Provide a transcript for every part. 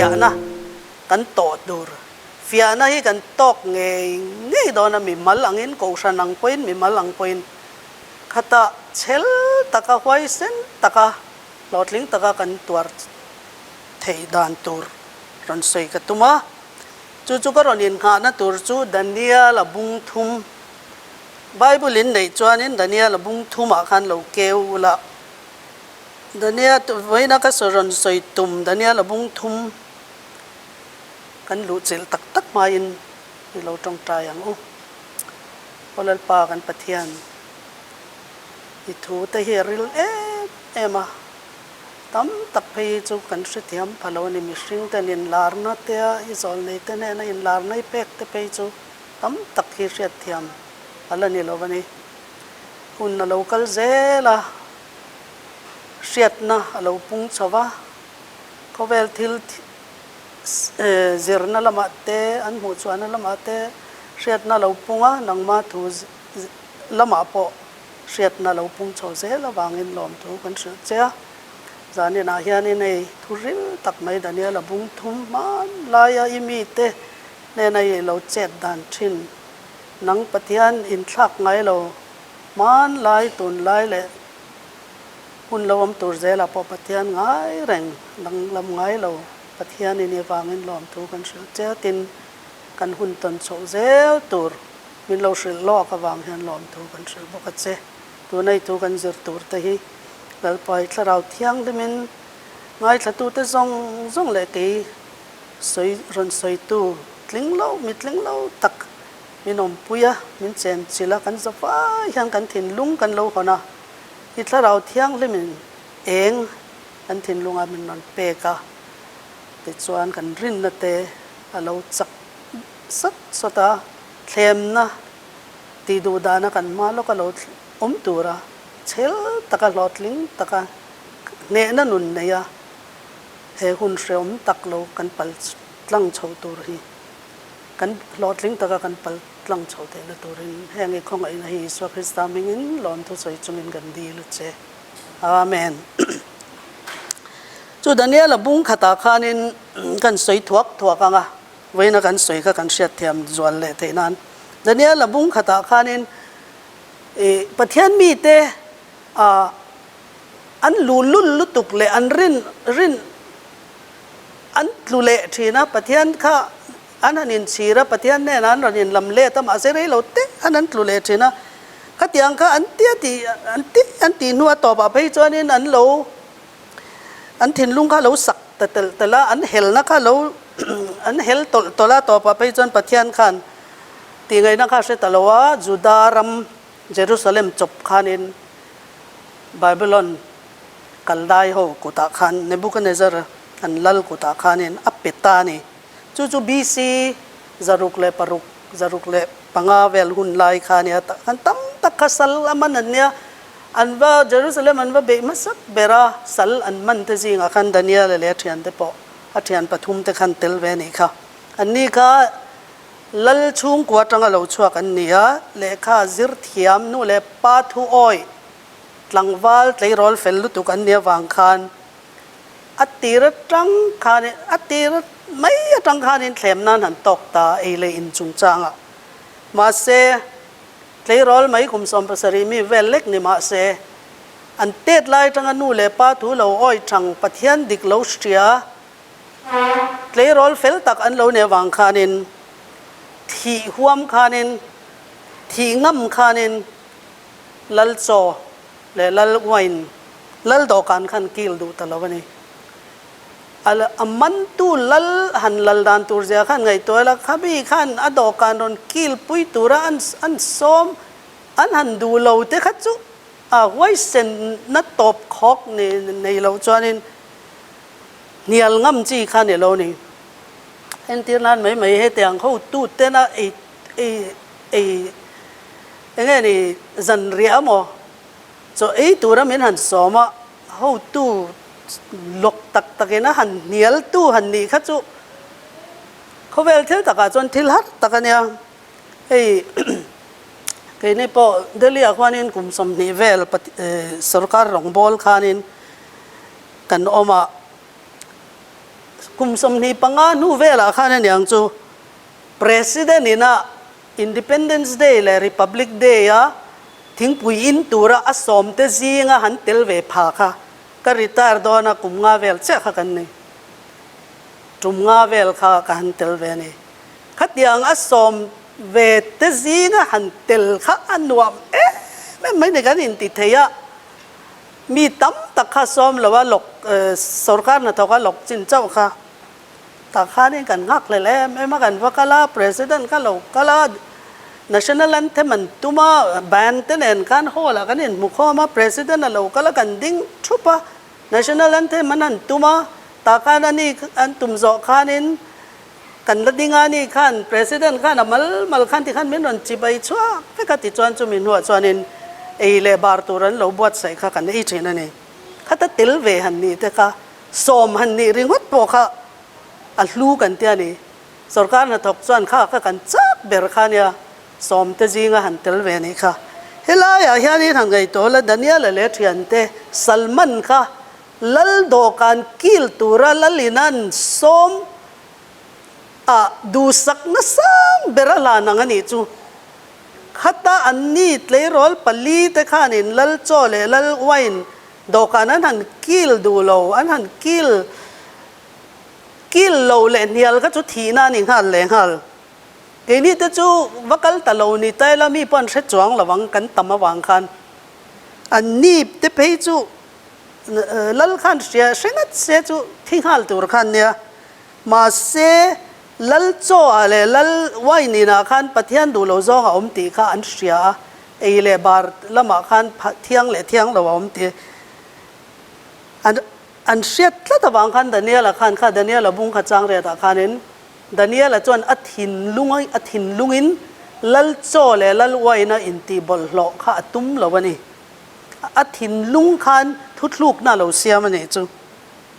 fia na kan to dur fia na hi kan tok nge dona mi malangin ko sanang point mi malang point khata chel taka hwai sen taka lotling taka kan tuar thei dan tur ron soi ka tuma chu ka ron in kha na tur chu Daniel abung thum Bible in nei chuanin Daniel abung thum a khan lo keu la Daniel voina ka soron soi tum Daniel abung thum kan lu chel tak tak ma in lo tong tayang o polal pa kan pathian i thu te heril ema tam tak phei chu kan hrithiam phalo ni mi hring ten in larna te i zol nei te ne na in larna i pek te phei chu tam tak hi hriat thiam ala ni lo bani hun na local zela hriat na alo pung chawa kovel thil zirna lama te an mu chuana lama te hriat na lo punga nangma thu lama po hriat na lo pung chaw zela wangin lom thu kan hriat che zani na hian nei thuril tak mai Daniel abung thum man laya imi te ne nei lo chet dan thin nang pathian in thak ngai lo man lai tun lai le hun lo am tur zela po pathian ngai reng nang lam ngai lo pathian in wangin lom thu kan hriat che tin kan hun ton chaw zel tur min lo hril lo ka wang hian lom thu kan hriat boka che tu nei tu kan zir tur te hi lal pai tlarau thiang de min ngai thatu te zong le ke soi ron soi tu tling lo tak minom puya min chen chila kan zafa hian kan thin lung kan lo hona i tlarau thiang le min eng kan thin lunga min non pe ka te chuan kan rin na te alo chak sat sota thlem na ti du dana kan ma lo ka lo tura chel taka lotling taka ne na nun ne ya he hun hreom tak lo kan pal tlang chho tur hi kan lotling taka kan pal tlang chho te na turin hengi khong ai na hi Iswa Krista mingin lon thu soi chungin gan di lu che amen chu Daniel abung khata khanin kan soi thuak anga veina kan soi ka kan hriat thiam zual le te nan Daniel abung khata khanin pathian mi te an lulul lutuk le an rin an lule thina pathian kha an hanin chira pathian ne nan ranin lamle tam asere lote an lule thina khatiang kha an ti nuwa to ba phei chonin an lo an thin lung kha lo sak tala an hel na kha lo an hel tola to pa phei chon pathian khan ti ngai na kha se talowa Judaram Jerusalem chop khanin Babylon kaldai ho kuta khan Nebuchadnezzar an lal kuta khanin apetani chu BC zaruk le pangavel hun lai khania kan tam takasal aman anya anwa Jerusalem anwa be masak bera sal an man te jinga khan Daniel le thian te po athian pathum te khan tel ve ni kha anni kha lal chung kwa tanga lo chuak an nia le kha zir thiam nu le pa thu oi tlangwal tleirol fel lu tu kan nia wang khan atira tang khan atira mai tang khan in thlem nan han tok ta ele in chung changa ma se tleirol mai kum som pasari mi velek ni ma se an tet lai tanga nu le pa thu lo oi thang pathian dik lo stia tleirol fel tak an lo ne wang khan in thi huam khanin thi ngam khanin lal cho le lal wine lal do kan khan kil du talawani al aman tu lal han lal dan tur ja khan ngai toila khabi khan ado kan ron kil pui tura an som an han du lo te khachu a wai sen na top khok nei lo chanin nial ngam chi khan ne lo ni en tir nan mai he tiang ho tu te na nge ni zan ria mo so tura min han soma ho tu lok tak na han nial tu han ni kha chu khovel thil taka chon thil hat takania ke ne po delia khwanin kum som ni vel sarkar rongbol khanin kan oma คุมสมนีปังงานูเวลาข้านั่นอย่างจู president นี่นะ Independence Day และ Republic Day อะทิ้งปุยอินตัวระอสมเตจีงะหันเตลเวพาค่ะก็ retire ดอนะกุมงาเวลเจ้าค่ะกันนี่จุมงาเวลค่ะกันเตลเวนี่ขัดยังอสมเวเตจีงะหันเตลค่ะอันวมไม่ได้กันอินติเทียมีตั้มตะข้าสมหรือว่าหลกสรการนะทว่าหลกจินเจ้าค่ะตาข้านี่กันงักเลยแหละไม่มากันว่ากะลา president กะลากะลา national anthem มันตุมาแบนเต้นเองกันโหละกันเองมุขมา president น่ะเรากะลากันดิ้งชุบะ national anthem มันนั่นตุมาตาข้านี่อันตุมโจข้านี่กันละดิ้งอันนี้ขัน president ขันมัลขันที่ขันไม่นอนจีบไปชัวไปกัดติดจวนจุมินหัวจวนนินเลบาร์ตูรันเราบวชใส่ข้ากันไอ้เช่นนั่นเองข้าแต่ติลเวหันนี่แต่ข้าสมหันนี่ริงวัดปอข้าอัลลูกันเตียนี่สรการน่ะทบส่วนข้ากันจับเบรข้าเนี่ยสมเตจิงหันติลเวนี่ข้าเฮล่าอย่างนี้ทางไงตัวละดันยาละเลทียนเตซัลมันข้าลัลโดกันกิลตูระลัลินันสมดูสักนัสังเบรลานังอันนี้จูขัดตาอันนี้เลยรอลปลีเตข้านินลัลโจเลลัลไวน์ดอกนั้นหันกิลดูโลอันหันกิลโลเลนเฮียลก็จุดทีน่านิ่งฮัลเลยฮัลเกนี่แต่จูวักลตะโลนี่แต่ละมีปนเสจวงระวังกันตำมาวังคันอันนี้เตเพยจูลัลขันเสียเสงัดเสียจูทิ้งฮัลตัวขันเนี่ยมาเสลัลโจอะไรลัลไว้นี่นะขันปะเทียนดูโลโซงอมตีข้าอันเสียเลบาร์ละมาขันเที่ยงเลเที่ยงเราอมตีอันเสียดละตะวังขันดานียละขันข้าดานียละบุ้งขจางเรียตะขันนินดานียละจวนอัฐินลุงอินลัลโจเลลัลไว้นะอินตีบอลโลข้าตุ้มละวันนี้อัฐินลุงขันทุกลูกน่าเราเสียมันนี่จู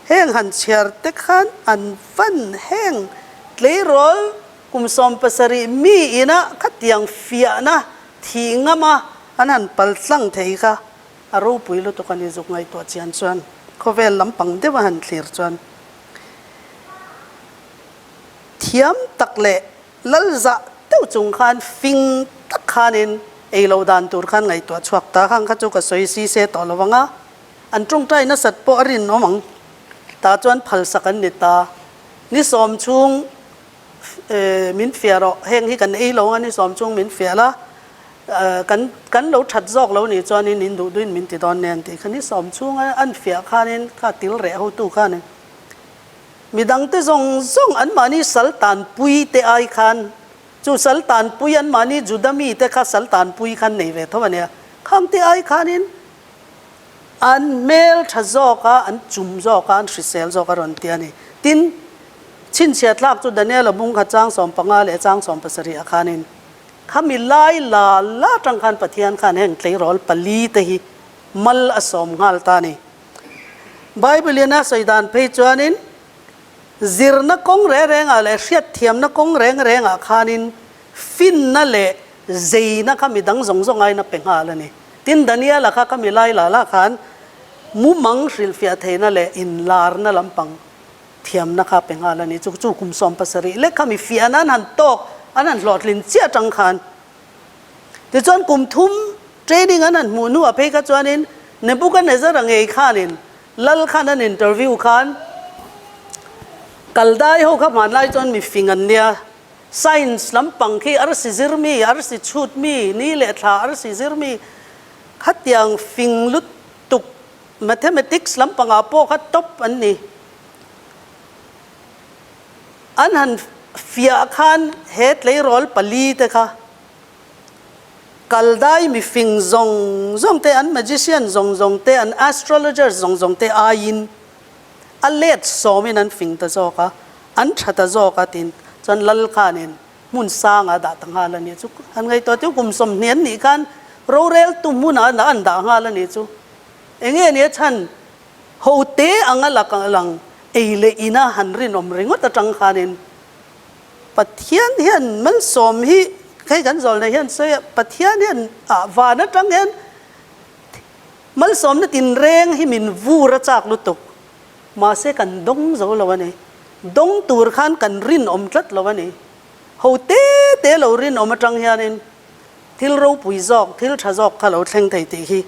แห้งหันเชียร์เตขันอันฟันแห้งเลยรอลกุมสมภาษารีมีอินะขัดยังเฟียนะทิ้งมาอันนั้นปัลสังเทียค่ะอารูปุยลุตุกันยิจุกไงตัวเจียนชวนเขาเวลลำปังเดวหันเคลียร์ชวนเทียมตักเละลัลจะเต้าจงขันฟิงตักขันินเราดันตัวขันไงตัวชวักตาขังข้าจุกสวยซีเซต่อละวังอ่ะอันตรงใจนัสัตปอรินน้องมังตาจวนพัลสักันนิตานี่สมชุงมินเฟียร์แห่งที่กันเราอันนี้สมชุงมินเฟียร์ละกันเราชัดจอกเรานี่จวนนี้นินดูด้วยมินติดอนเนียนติคันนี้สมชุงอันเฟียข้านี่ข้าติลเร่าตู้ข้านี่มีดังที่ทรงอันมานี่สัลตันปุยเตไอคันจูสัลตันปุยอันมานี่จุดมีเตข้าสัลตันปุยคันนี่เวทวันเนี้ยข้างเตไอคันนี่อันเมลชัดจอกอันจุ่มจอกอันสิเซลจอกรอนเตียนี่ตินชินเชียดลากจุดเดนียลบุ้งขจางสมปังอาเลจางสมภาษารีอาคานินข้ามีลายลาจังคันปะเทียนขันแห่งเทรอลปลีเตหิมัลอสมงาลตานีไบเบิลนะสอยดานเพจวานินซิรนักงเรงอะไรเสียเทียมนักงเรงอาคานินฟินนั่นแหละเจนักข้ามีดังสงไงนับเป็นหาลนี่ตินเดนียลข้ามีลายลาขันมุมังสิลฟิอาเทนั่นแหละอินลาร์นั่นลำปังเทียมนะครับเป็นอะไรนี่จู่ๆคุมสมภาษารีเล็กขมีฟีอันนั้นหันโตกอันนั้นหลอดลินเจียจังคันแต่จนคุมทุ่มเทรนนิ่งอันนั้นมูนัวเพกจวนนินในบุกันในซะรังเอขานินลัลขันนั้นอินเตอร์วิวขันกัลได้เขาขับมาไล่จนมีฟิงอันเดียไซน์ลำปังที่อาร์ซิซิรมีอาร์ซิชุดมีนี่เลท่าอาร์ซิซิรมีขัดยังฟิงลุดตุกแมทเมติกส์ลำปังอาโปขัดท็อปอันนี้อันหันฟิอาคันเฮดเลยรอลปลีเตค่ะกัลได้มีฟิงซงเตอันแมจิเชียนซงเตอันแอสโทรโลเจอร์ซงเตอายินอันเล็ดสมินันฟิงตะโจค่ะอันชัดตะโจค่ะตินจนลัลคานินมุนสร้างอาดาตังฮาลนี่จุอันไงตัวที่กุมสมเนียนนี่กันโรเรลตุมุนอันดาฮาลนี่จุเองเนี่ยฉันโฮเตอังลักอังเลอินาหันรินอมริงวัตจังคานินปัทเทียนเฮียนมันสมฮีใครกันสอนในเฮียนเสียปัทเทียนเฮียนวานะจังเฮียนมันสมนตินเร่งให้มินวูระจากลุตุกมาเสกันดงโจลวันนี้ ดงตูร์ขันกันรินอมจัดแล้ววันนี้เขาเตะเรารินอมมาจังเฮียนินทิลเราปุยจอกทิลชะจอกเขาเราเทงไทยตีฮี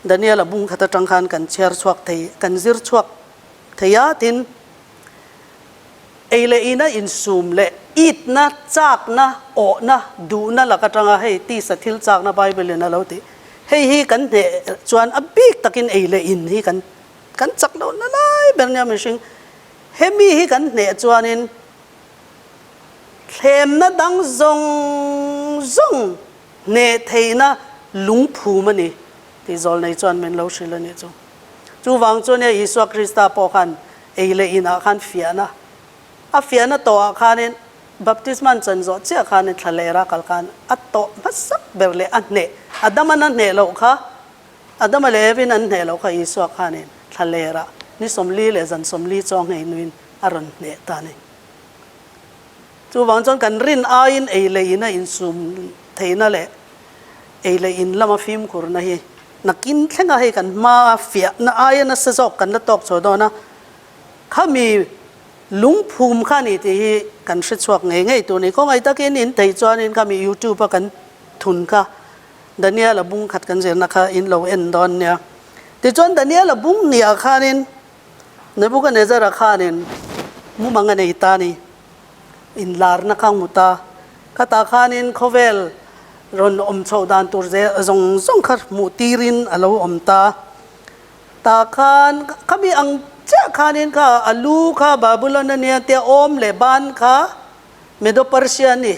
ดันเนี่ยละบุงขัดจังขันกันเชียร์ชวกไทยกันซิร์ชวกไทยตินเอเลอินะอินซูมเลอีดนะจากนะโอนะดูนะละก็จังให้ตีสถิลจากนะไบเบิลนะเราตีให้ฮีกันเดจวนอบิกตะกินเอเลอินฮีกันจักเรานะไล่เบรเนียมิชิงเฮมีฮีกันเนจวนินเทมนะดังซงเนเทนะลุงพูมันนี่ที่จอลในจวนมันเราชิลนี่จูวังจวนเนี่ยยิสวคริสต์ปอกันเอเลอินอาคันเฟียนะอาเฟียนะตัวอาคานินบัพติสมันจันโจเจ้าอาคานินทะเลรักอัลกันอัตโตมัสเบลเลอันเนอดัมนันเนโลค่ะอดัมเลวินันเนโลค่ะยิสวอาคานินทะเลระนี่สมลีเลจันสมลีจองให้นุนอารอนเนตานี่จูวังจนกันรินอาอินเอเลอินะอินซุมเทน่ะแหละเอเลอินละมาฟิมคุรนะฮีนักกินแค่ไหนกันมาเฟียนะอาอินนะเสจกันละตอกโซดอนะข้ามีลุงภูมิข้านี่ที่กันชิดชวกไงตัวนี้ก็ไงตะกี้นินไทยจวนินข้ามียูทูบกันทุนค่ะดันเนี่ยละบุ้งขัดกันเจนนะคะอินโลเอ็นดอนเนี่ยแต่จวนดันเนี่ยละบุ้งเนี่ยข้านินในบุกันเนจาระข้านินมุมังกันในตานี่อินลาร์นักข้างมุตาข้าตาข้านินเขาเวลรอนอมชาวดานตัวเจซงขัดมุตีรินอโลอมตาตาข้านข้ามีอังเจ้าข้านินข้าอลูข้าบาบิโลนเนี่ยเตอมเลบานข้าเมโดเปอร์เซียนี่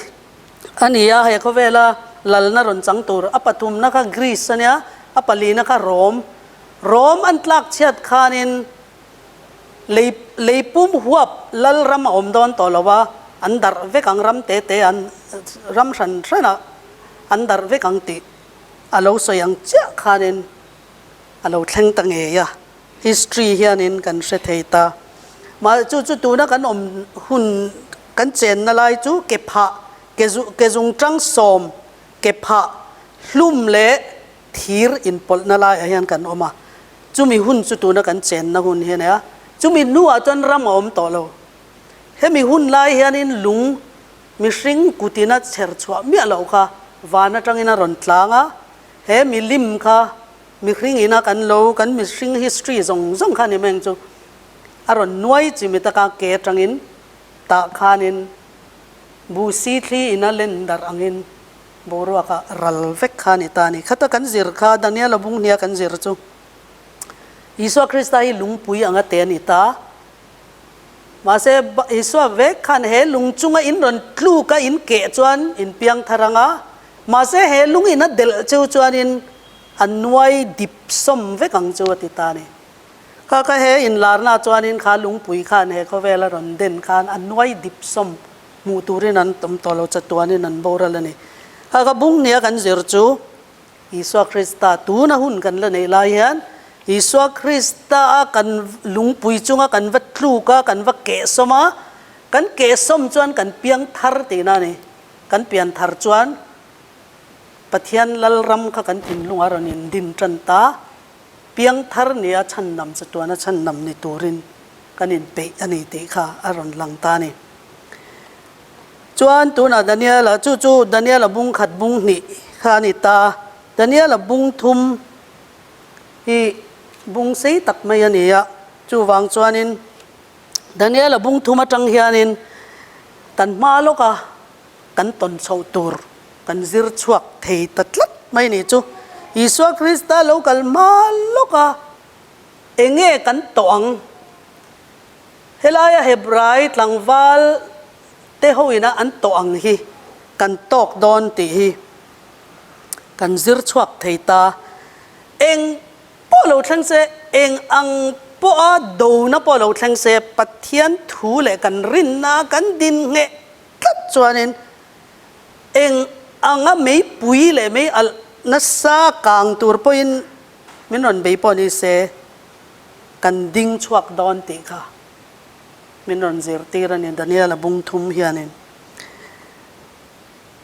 อันนี้ยาให้เขาเวลาลัลนารอนจังตัวอปทุมนักกรีซเนี่ยอปลีนักโรมอันตลักเชิดข้านินเลยปุ่มหัวลัลรำอมดอนตัวละว่าอันดาร์เวกังรำเตอันรำชันชนะอันดาร์เวกังติอโลสยังเจ้าข้านินอโลเทงตังเอียhistory เฮียนินกันเสถียตามาจู่ตัวนักกันหุ่นกันเจนอะไรจู่เก็บผ้าเกจุงจังสมเก็บผ้าลุ่มเละทีร์อินพอลนั่นแหละเฮียนกันออกมาจู่มีหุ่นจู่ตัวนักกันเจนนักหุ่นเฮียเนี่ยจู่มีนัวจนรำอมต่อเราเฮมีหุ่นลายเฮียนินลุงมีสิงกุตินัดเชิดชัวมีอะไรค่ะวานาจังอินารอนตลางะเฮมีลิมค่ะมีคริ่งอินากันโลกันมีสิ่ง history ซงขันนี่แมงจูอารมณ์น้อยจิมิตากาเกจังอินตาขันินบูซีทีอินาเลนดารังอินบรัวกะรัลเวกขันิตานี่ขัดกันจิรข้าดันเนี่ยละบุงเนี่ยกันจิรจูยิสวคริสต์ให้ลุงปุยอังเตนิตามาเสยิสวเวกขันเฮลุงจุงอินรอนคลูกะอินเกจวนอินเปียงทารางะมาเสเฮลุงอินเดลเจวจวนอินอันน้อยดิบสมเวกังจวติตานี่ข้าเฮอินลาร์นาจวนินข้าลุงปุยข้าเฮเขาเวลารอนเด่นข้าอันน้อยดิบสมมูตูรินันตมตอลจัตตัวนี่นันโบราณนี่ข้าบุ้งเนี่ยกันเจอจูยิสวคริสต์ตูน่ะหุ่นกันละในลายฮันยิสวคริสต์กันลุงปุยจุงกันวัดลูกกันวัดเกศมากันเกศสมจวนกันเปียงทาร์ตีนานี่กันเปียงทาร์จวนปะเทียนลัลรำข้ากันอินลุงอารนินดินจันตาเปียงทาร์เนี่ยฉันนำสตัวนะฉันนำในตัวรินกันอินเปอันนี้ตีข้าอารนลังตานี่จวนตัวน่ะดันเนี่ยละจู่ดันเนี่ยละบุงขัดบุงนี่ข้านี่ตาดันเนี่ยละบุงทุมอีบุงสีตักไม่ยันเนี่ยจู่วางจวนินดันเนี่ยละบุงทุมจังเฮียนินตันมาโลกะกันตนเสาตูร์กันซิร์ชวกเทตัดลัดไม่นี่จูยิสวคริสต์โลกัลมาโลกะเองกันตองเฮลายาเฮบรายหลังวัลเตหูอินะอันตองฮีกันตอกดอนตีฮีกันซิร์ชวกเทตาเองพอเราทั้งเสเองอังพอดูนะพอเราทั้งเสปัทยันถูเลกันรินนากันดินเงะทัดจวนินเองอังไม่ปุยเลยไม่อัลนัสซากางตัวพอินมินนเบย์ปอนิเซกันดิ้งชวกดอนติค่ะมินนเซอร์ตีรันยันดันเนี่ยละบุงทุมเฮียนิน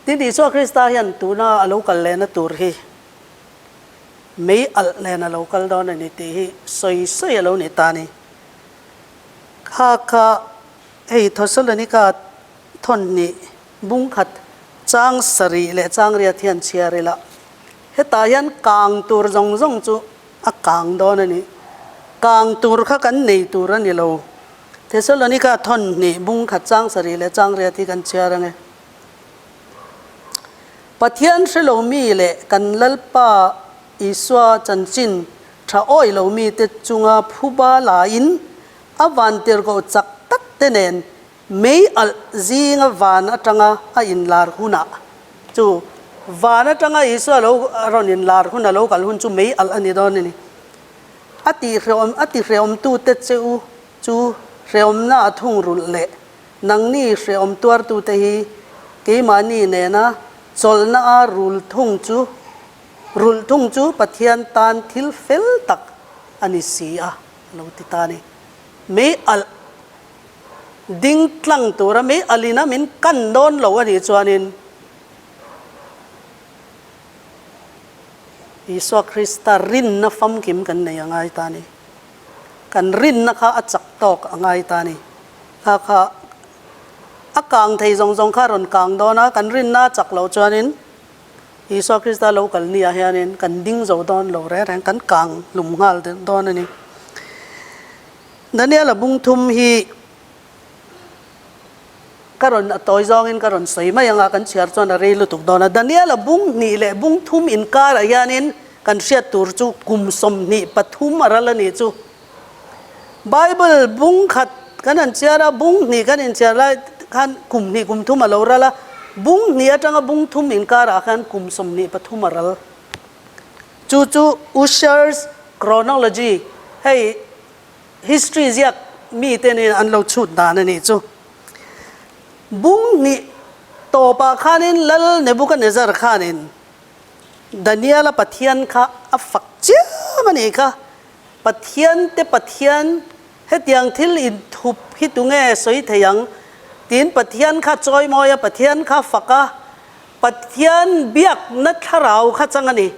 ที่ดิสวคริสต์ยันตัวน่าอโลกัลเลนตัวฮีไม่อัลเลนอโลกัลดอนนี่ตีฮีสอยอโลนิตานี่ข้า ทศลนิกาทนนี่บุ้งขัดจางสรีและจางเรียเทียนเชียร์ละเฮตายันกางตัวจงจูกางโดนนี่กางตัวข้ากันในตัวนี่เราเทศลนิกาทนนี่บุ้งขัดจางสรีและจางเรียที่กันเชียร์ไงปะเทียนเชลมีเละกันลลป้าอิสวาจันจินถ้าอ้อยเรามีเตจุงาผู้บาลาอินอวันเตอร์ก็จักตักเตเนนไม่อัลจีงวานจังอาอินลาร์หุนะจูวานจังอาอิสวาเราเราอินลาร์หุนะเรากัลหุนจูไม่อัลอันนี้ดอนนี่อติเรียมตูเตเจอูจูเรียมน่าทุ่งรุลเละนังนี่เรียมตัวตูเตฮีเกมานี่เนนะจลน่ารุลทุ่งจูปะเทียนตานทิลเฟลตักอันนี้เสียเราติตานี่ไม่อัลดิ้งตลังตัวระไม่อัลลินะมินกันโดนเราอันนี้จวนินอิสวาคริสตารินนะฟัมกิมกันในยังไงตานี่กันรินนะคะอัจจักตอกยังไงตานี่ค่ะอากางไทยจงข้ารอนกางโดนะกันรินน่าจักเราจวนินอิสวาคริสตาเรากันนี่อาเฮียนินกันดิ้งโจดอนเราแรงกันกางลุมหัลดอนนี่นั่นเนี่ยละบุ้งทุ่มฮีการอนตัวจองอินการอนสวยมายังกันเชื่อจวนอะไรลุตุกดอนนั่นเนี่ยละบุ้งนี่แหละบุ้งทุ่มอินการอะไรนินกันเชื่อตัวจูกุมสมนี่ปฐุมอะไรละนี่จูไบเบิลบุ้งขัดกันนั่นเชื่อละบุ้งนี่กันนั่นเชื่อละกันกุมนี่กุมทุ่มอะไรละละบุ้งนี่จังบุ้งทุ่มอินการะกันกุมสมนี่ปฐุมอะไรจูอุชเชอร์สโครโนโลจีให้history เรียกมีแต่เนี่ยอันเราชุดด่านนี่จูบุ้งนี่โตปาขานินลลเนบุกันเนซาร์ขานินดันเนียลปะเทียนข้าอัฟักเจ้ามันเอกะปะเทียนเตปะเทียนเฮตียงทิลอินทุบฮิตุเงสวยเทียงตีนปะเทียนข้าจอยมอยปะเทียนข้าฟักะปะเทียนเบียกนัทราวข้าจังนี่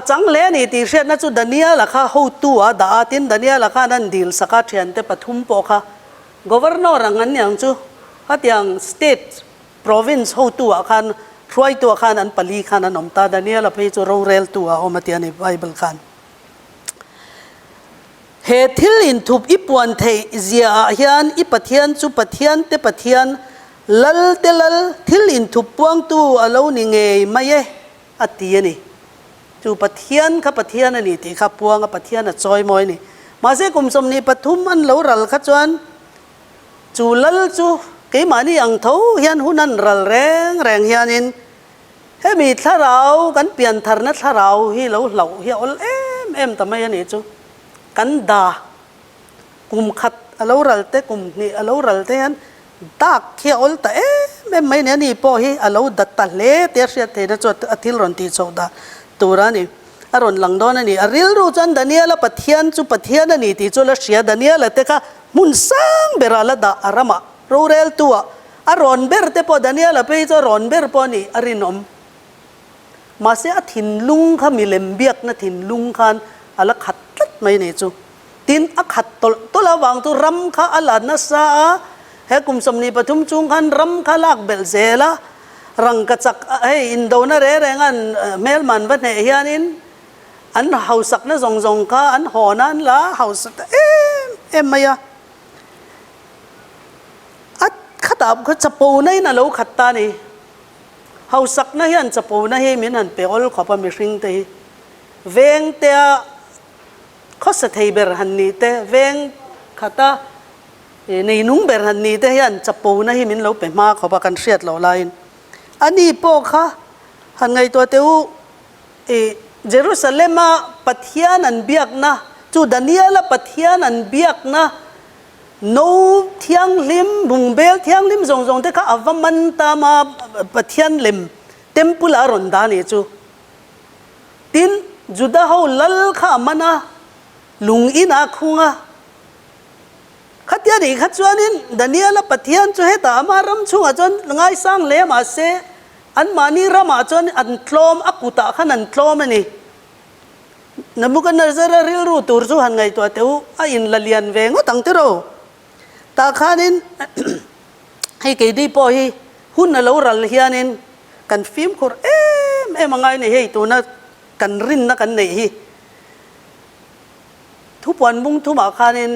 จังเลนี่ที่เรียนนั่นจุดดันเนียละค่ะหูตัวดาตินดันเนียละค่ะนั่นดีลสักเทียนเตปฐุมปอค่ะ governor รังนั้นอย่างจูฮัดอย่าง state province หูตัวค่ะช่วยตัวค่ะนั้นปลีค่ะนั้นอมตาดันเนียละไปจูโรเรลตัวอมติอันในไบเบิลค่ะเหตุที่ลินทุบอีปวนเทเจียเฮียนอีปะเทียนจูปะเทียนเตปะเทียนลัลเตลัลที่ลินทุบปวงตัวอโลนิเงยไม่เย่อัตยนี่จูปะเทียนข้าปะเทียนนี่ที่ข้าพวงข้าปะเทียนจอยมอยนี่มาเสกุมสมนี่ปฐุมอันเหลารัลข้าจวนจูลัลจูเกี่ยมานี่อังเท้าเฮียนหุนันรัลแรงเฮียนินเฮมีท่าเรากันเปลี่ยนทาร์นัทท่าเราฮีเหลาเฮียอลเอ็มทำไมยันนี่จูกันด่ากุมขัดเหลารัลเตกุมนี่เหลารัลเตยันดักเฮียอลแต่ไม่เนี่ยนี่พอฮีเหลาดัดตะเล่เตียเสียเทนะจวดอาทิลรอนตีโซดาตัวนี่อารมณ์หลังโดนนี่อริลรู้จันดันเนียละปะเทียนจูปะเทียนนี่ที่จูละเสียดันเนียละเตค่ะมุนสังเบราละดาอารมาโรเรลตัวอารอนเบร์เตปอดันเนียละไปจูรอนเบร์ปอนี่อรินอมมาเสียถินลุงค่ะมีเลมเบียกนะถินลุงคันอลักขัดตัดไม่เนี่ยจูถินอักขัดตัวละวางตัวรำค่ะอลานัสซาเฮกุมสมนีปฐุมจุงคันรำค่ะลากเบลเซละรังกระจักอินโดนาเรแรงอันเมลมันวันไหนเฮียนินอันเฮาสักนะจงค่ะอันหอนั้นละเฮาสักไม่ยะอัดขัดอับก็จะปูในน่ะเราขัดตานี่เฮาสักนะเฮียนจะปูนะเฮียมินันเปอลขอบมิริงเตเวงเตะข้อสเตย์เบอร์ฮันนี่เตเวงขัดตาในนุ่งเบอร์ฮันนี่เตเฮียนจะปูนะเฮียมินเราเป็นมาขอบกันเสียดเราไลน์อันนี้พวกค่ะหันไงตัวเตวเยรูซาเล็มปะเทียนันเบียกนะจูดานียละปะเทียนันเบียกนะโนเทียงลิมบุงเบลเทียงลิมจงเตค่ะอวมันตามาปะเทียนลิมเต็มปุลารอนดานี่จูตินจุดาเขาลัลข้ามันนะลุงอินาคุงะขัดยาดีขัดจวนนินดันเนียละปะเทียนจูให้ตามารำชุงจนง่ายสร้างเลี้ยมาเสอันมานี่รำมาจนอันโคลมอักุตะขันอันโคลมนี่ Nebuchadnezzar ril ru tur chu han ngai to teu a in la lian ve ngo tang te ro ta khanin hay ke di po hi hun na lo ral hianin kan film khur em angai nei hei tu na kan rin na kan nei hi thu pon mung thu ma khanin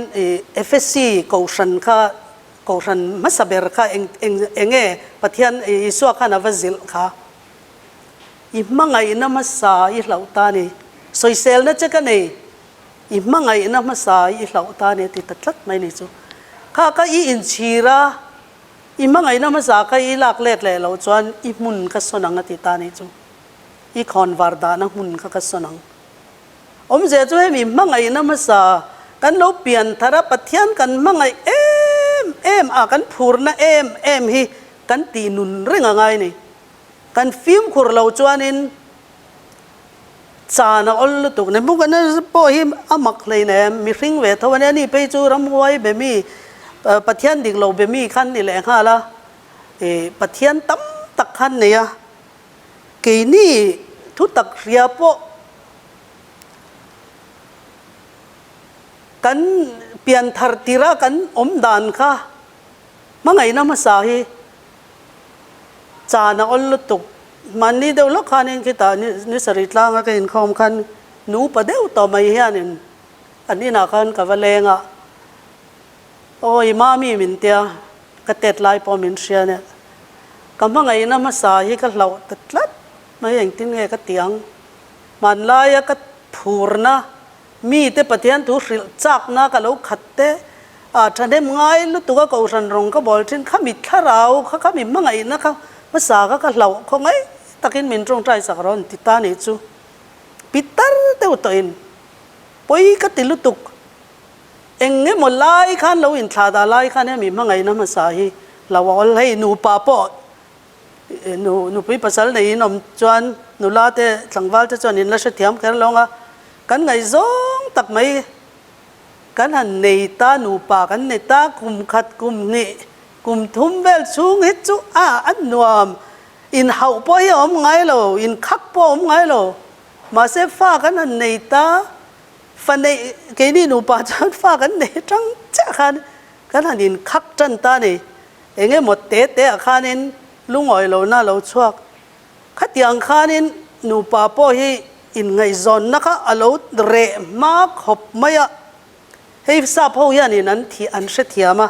FSC kausan kha kausan masaber kha enge pathian iswa kha na vazil kha i mangai na masa i lauta ni soisel na chaka nei i mangai na masa i lauta ni ti tatlat mai ni chu kha ka i in chira i mangai na masa ka i lak let le lo chuan i mun ka sonang ati ta ni chu i khon warda na mun ka sonang om je chu he mi mangai na masa kan lo pian thara pathian kan mangai em a kan phurna em hi kan ti nun renga ngai ni kan film khur lo chuanin cha na ol tu ne bu kan po hi amak le ne mi hring ve thawan ani pe chu ram huai be mi pathian dik lo be mi khan ni le ha la pathian tam tak khan ne ya ke ni thu tak ria po kan pian thar tira kan om dan kha mangai na masa hi cha na ol tu mani deuh lo khanin kita ni saritla nga kain khom khan nu pa deuh to mai hianin ani na khan ka valenga oi mami min tia ka tet lai po min sia ne ka mangai na masa hi ka lau tatlat mai eng tin nge ka tiang man lai ka phurna mi te pathian tu hril chak na ka lo khatte a thane ngai lu tu ka ko ran rong ka bol thin khami tharau kha mi mangai na ka masa ka lau khongai takin min trong trai sakron tita ni chu pitar teu to in poi ka tilutuk enge molai khan lo in thla da lai khan mi mangai na masa hi lawol hei nu pa po nu pi pasal nei nom chuan nu la te tlangwal te chuan in la she thiam ker longa kan ngai zong tak mai kan han nei ta nu pa kan nei ta kum khat kum ni kum thum vel chung hit chu an nuam in hậu po hi om ngai lo in khak po om ngai lo ma se fa kan han nei ta fa nei ke ni nu pa chan fa kan nei tang cha khan kan han in khak chan ta ni enge mo te khanin lungoi lo na lo chuak khatiang khanin nu pa po hi in ngai zon na kha alo re ma khop maya hei sa pho hian in an thi an she thiama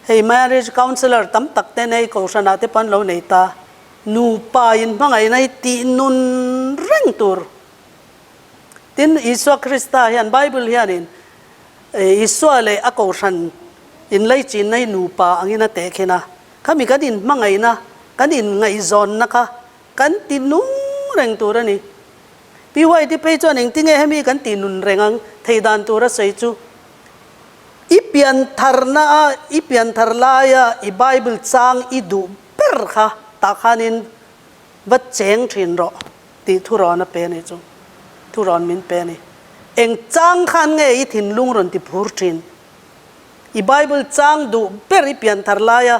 hei marriage counselor tam tak te nei ko sana te pan lo nei ta nu pa in mangai nai ti nun reng tur tin Iswa Krista hian Bible hian in Iswa le ako san in lai chin nai nu pa angina te khena khami kan in mangai na kan in ngai zon na ka kan ti nun reng tur ani pi wai ti pe chuan eng tinge hemi kan ti nun rengang theidan tura sei chu ipian thar la ya I Bible chang I du per kha ta khanin va cheng thin ro ti thuron a pe ni chu thuron min pe ni eng chang khan nge I thin lung ron ti phur thin I Bible chang du per ipian thar la ya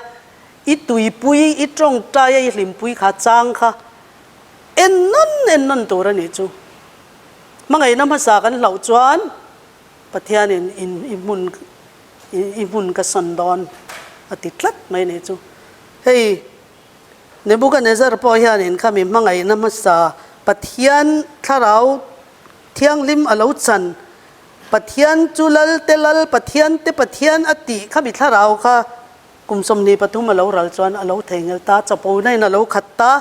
I tui pui I trong ta ya I lim pui kha chang kha en non tur ani chu mangai na ma sa kan lau chuan pathian in imun ka sondon atitlat mai ne chu hei Nebuchadnezzar po hian in khami mangai na masa pathian tharau thiang lim alo chan pathian chulal telal pathian te pathian ati khami tharau kha kumsom ni pathum alo ral chuan alo thengel ta chapo nai na lo khatta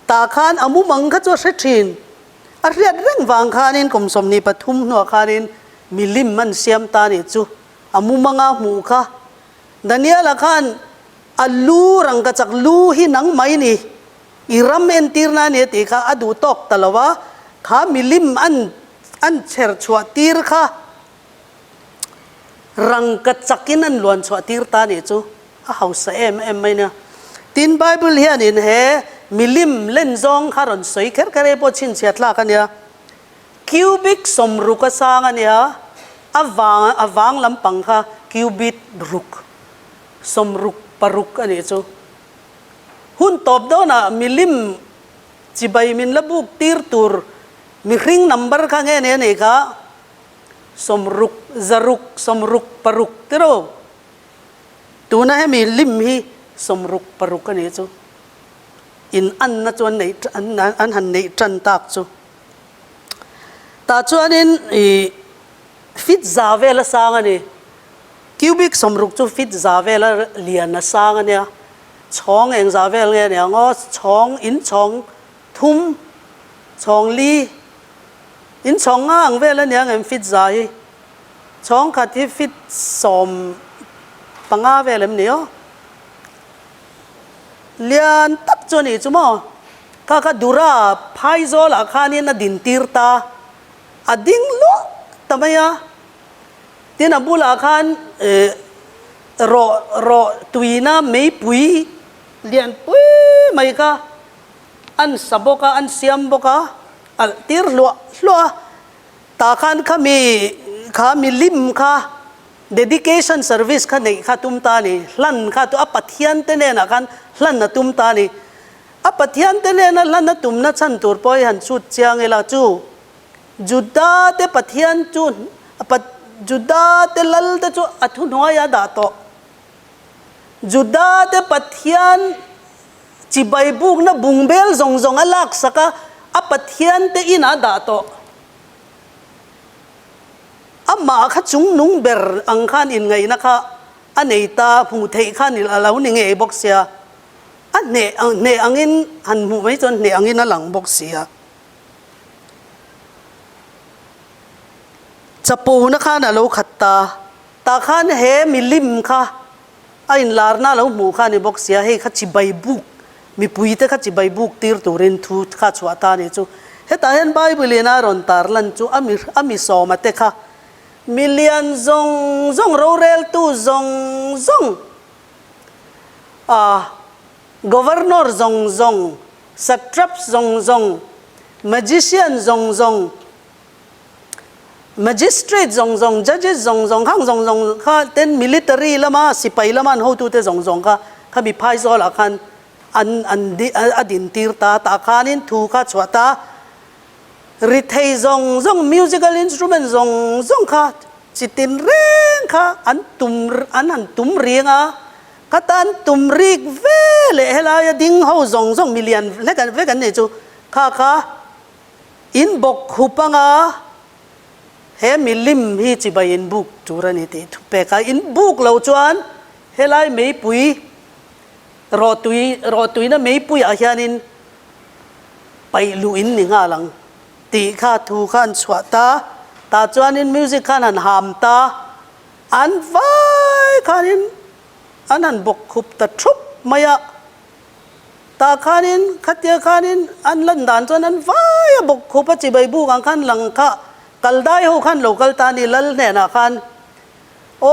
ta khan amu mang kha chu se thin a riat reng wang khanin kumsom ni pathum no khanin milim man siam ta ni chu amu manga mu kha Daniel khan alu rang ka chak lu hi nang mai ni iram en tirna ne ti kha adu tok talawa kha milim an cher chua tir kha rang ka chakin an luan chua tir ta ni chu a hausa em mai na tin Bible hian in he milim len zong kharon soi kher kare po chin chiatla kan ya cubic somru ka sang ania awang lampang kha cubit ruk somruk paruk ani chu hun top do na milim chibai min labuk tir tur มีริง number ข้างเงี้ยนี่ค่ะสมรุกจรุกสมรุกปรุกที่เราตัวนั้นให้มีลิมฮีสมรุกปรุกกันนี่จูอินอันนั้นจวนไหนอันหันไหนจันตักจูตาจวนนี้ฟิตซาเวลสร้างอันนี้คิวบิกสมรุกจูฟิตซาเวลเลียนสร้างอันเนี้ยช่องเองซาเวลเนี่ยงอช่องอินช่องทุ่มช่องลีอินช่องอ่างเวลเนี่ยเงินฟิตใจช่องขัดที่ฟิตสมปังอาเวลเนี่ยเลียนตัดจนอีจุมอข้าดูราพายโซลอาคานี่น่ะดินตีร์ตาอดิ่งลุทำไมอ่ะที่นับบุลอาคารรอตุยน่ะไม่ปุยเลียนปุยไม่ค่ะอันสบกะอันเสียมบกะอันตีร์ลัวตาคันข้ามีลิมค่ะ dedication service ค่ะนี่ค่ะตุ้มตานี่ลั่นค่ะตัวอปัทยันเตเนนะคันลั่นนะตุ้มตานี่อปัทยันเตเนนะลั่นนะตุ้มนะฉันตัวปอยหันสุดเชียงเอลาจูจุดดาเตปัทยันจูปัทจุดดาเตลัลเตจูอัทุนหัวยาดาโตจุดดาเตปัทยันจีใบบุกนะบุงเบลซงอลักสักอปัทยันเตอินาดาโตอามาข้าจุงนุ่งเบรอังคารอินไงนะคะอันไหนตาผู้เทขันอิลาเรานี่ไงบอกเสียอันเนอังอินหันหูไม่จนเนอังอินนั่งหลังบอกเสียจะปูนะคะน่ะเราขัดตาขันเฮมิลิมค่ะอินลาร์น่ะเราหมูค่ะนี่บอกเสียให้ข้าจิใบบุกมีปุยเตข้าจิใบบุกตีร์ตัวเรนทูข้าชัวตานี่จูเฮตาเห็นใบบุเรน่ารอนตาร์ลันจูอามิสอมาเตค่ะมิลเลียนซงโรเรลตูซงgovernor zong satraps zong magician zong magistrate zong judges zong khang zong kha ten military lama sipai lama ho tu te zong kha khami phai zol akhan an adin tirta ta khanin thu kha chwata rithei zong musical instrument zong kha chitin reng kha an tum ringa katan tum rik vele hela ya ding ho zong million lekan vekan ne chu kha in bok khupanga he milim hi chibai in book turani te thupe ka in book lo chuan helai mei pui ro tui na mei pui a hianin pai lu in ni nga lang ti kha thu khan chwata ta chuanin music khan han ham ta an vai khanin an han bok khup ta thup maya ta khanin khatia khanin an lan dan chuan an vai bok khup chi bai bu ang khan lang kha kaldai ho khan local ta ni lal ne na khan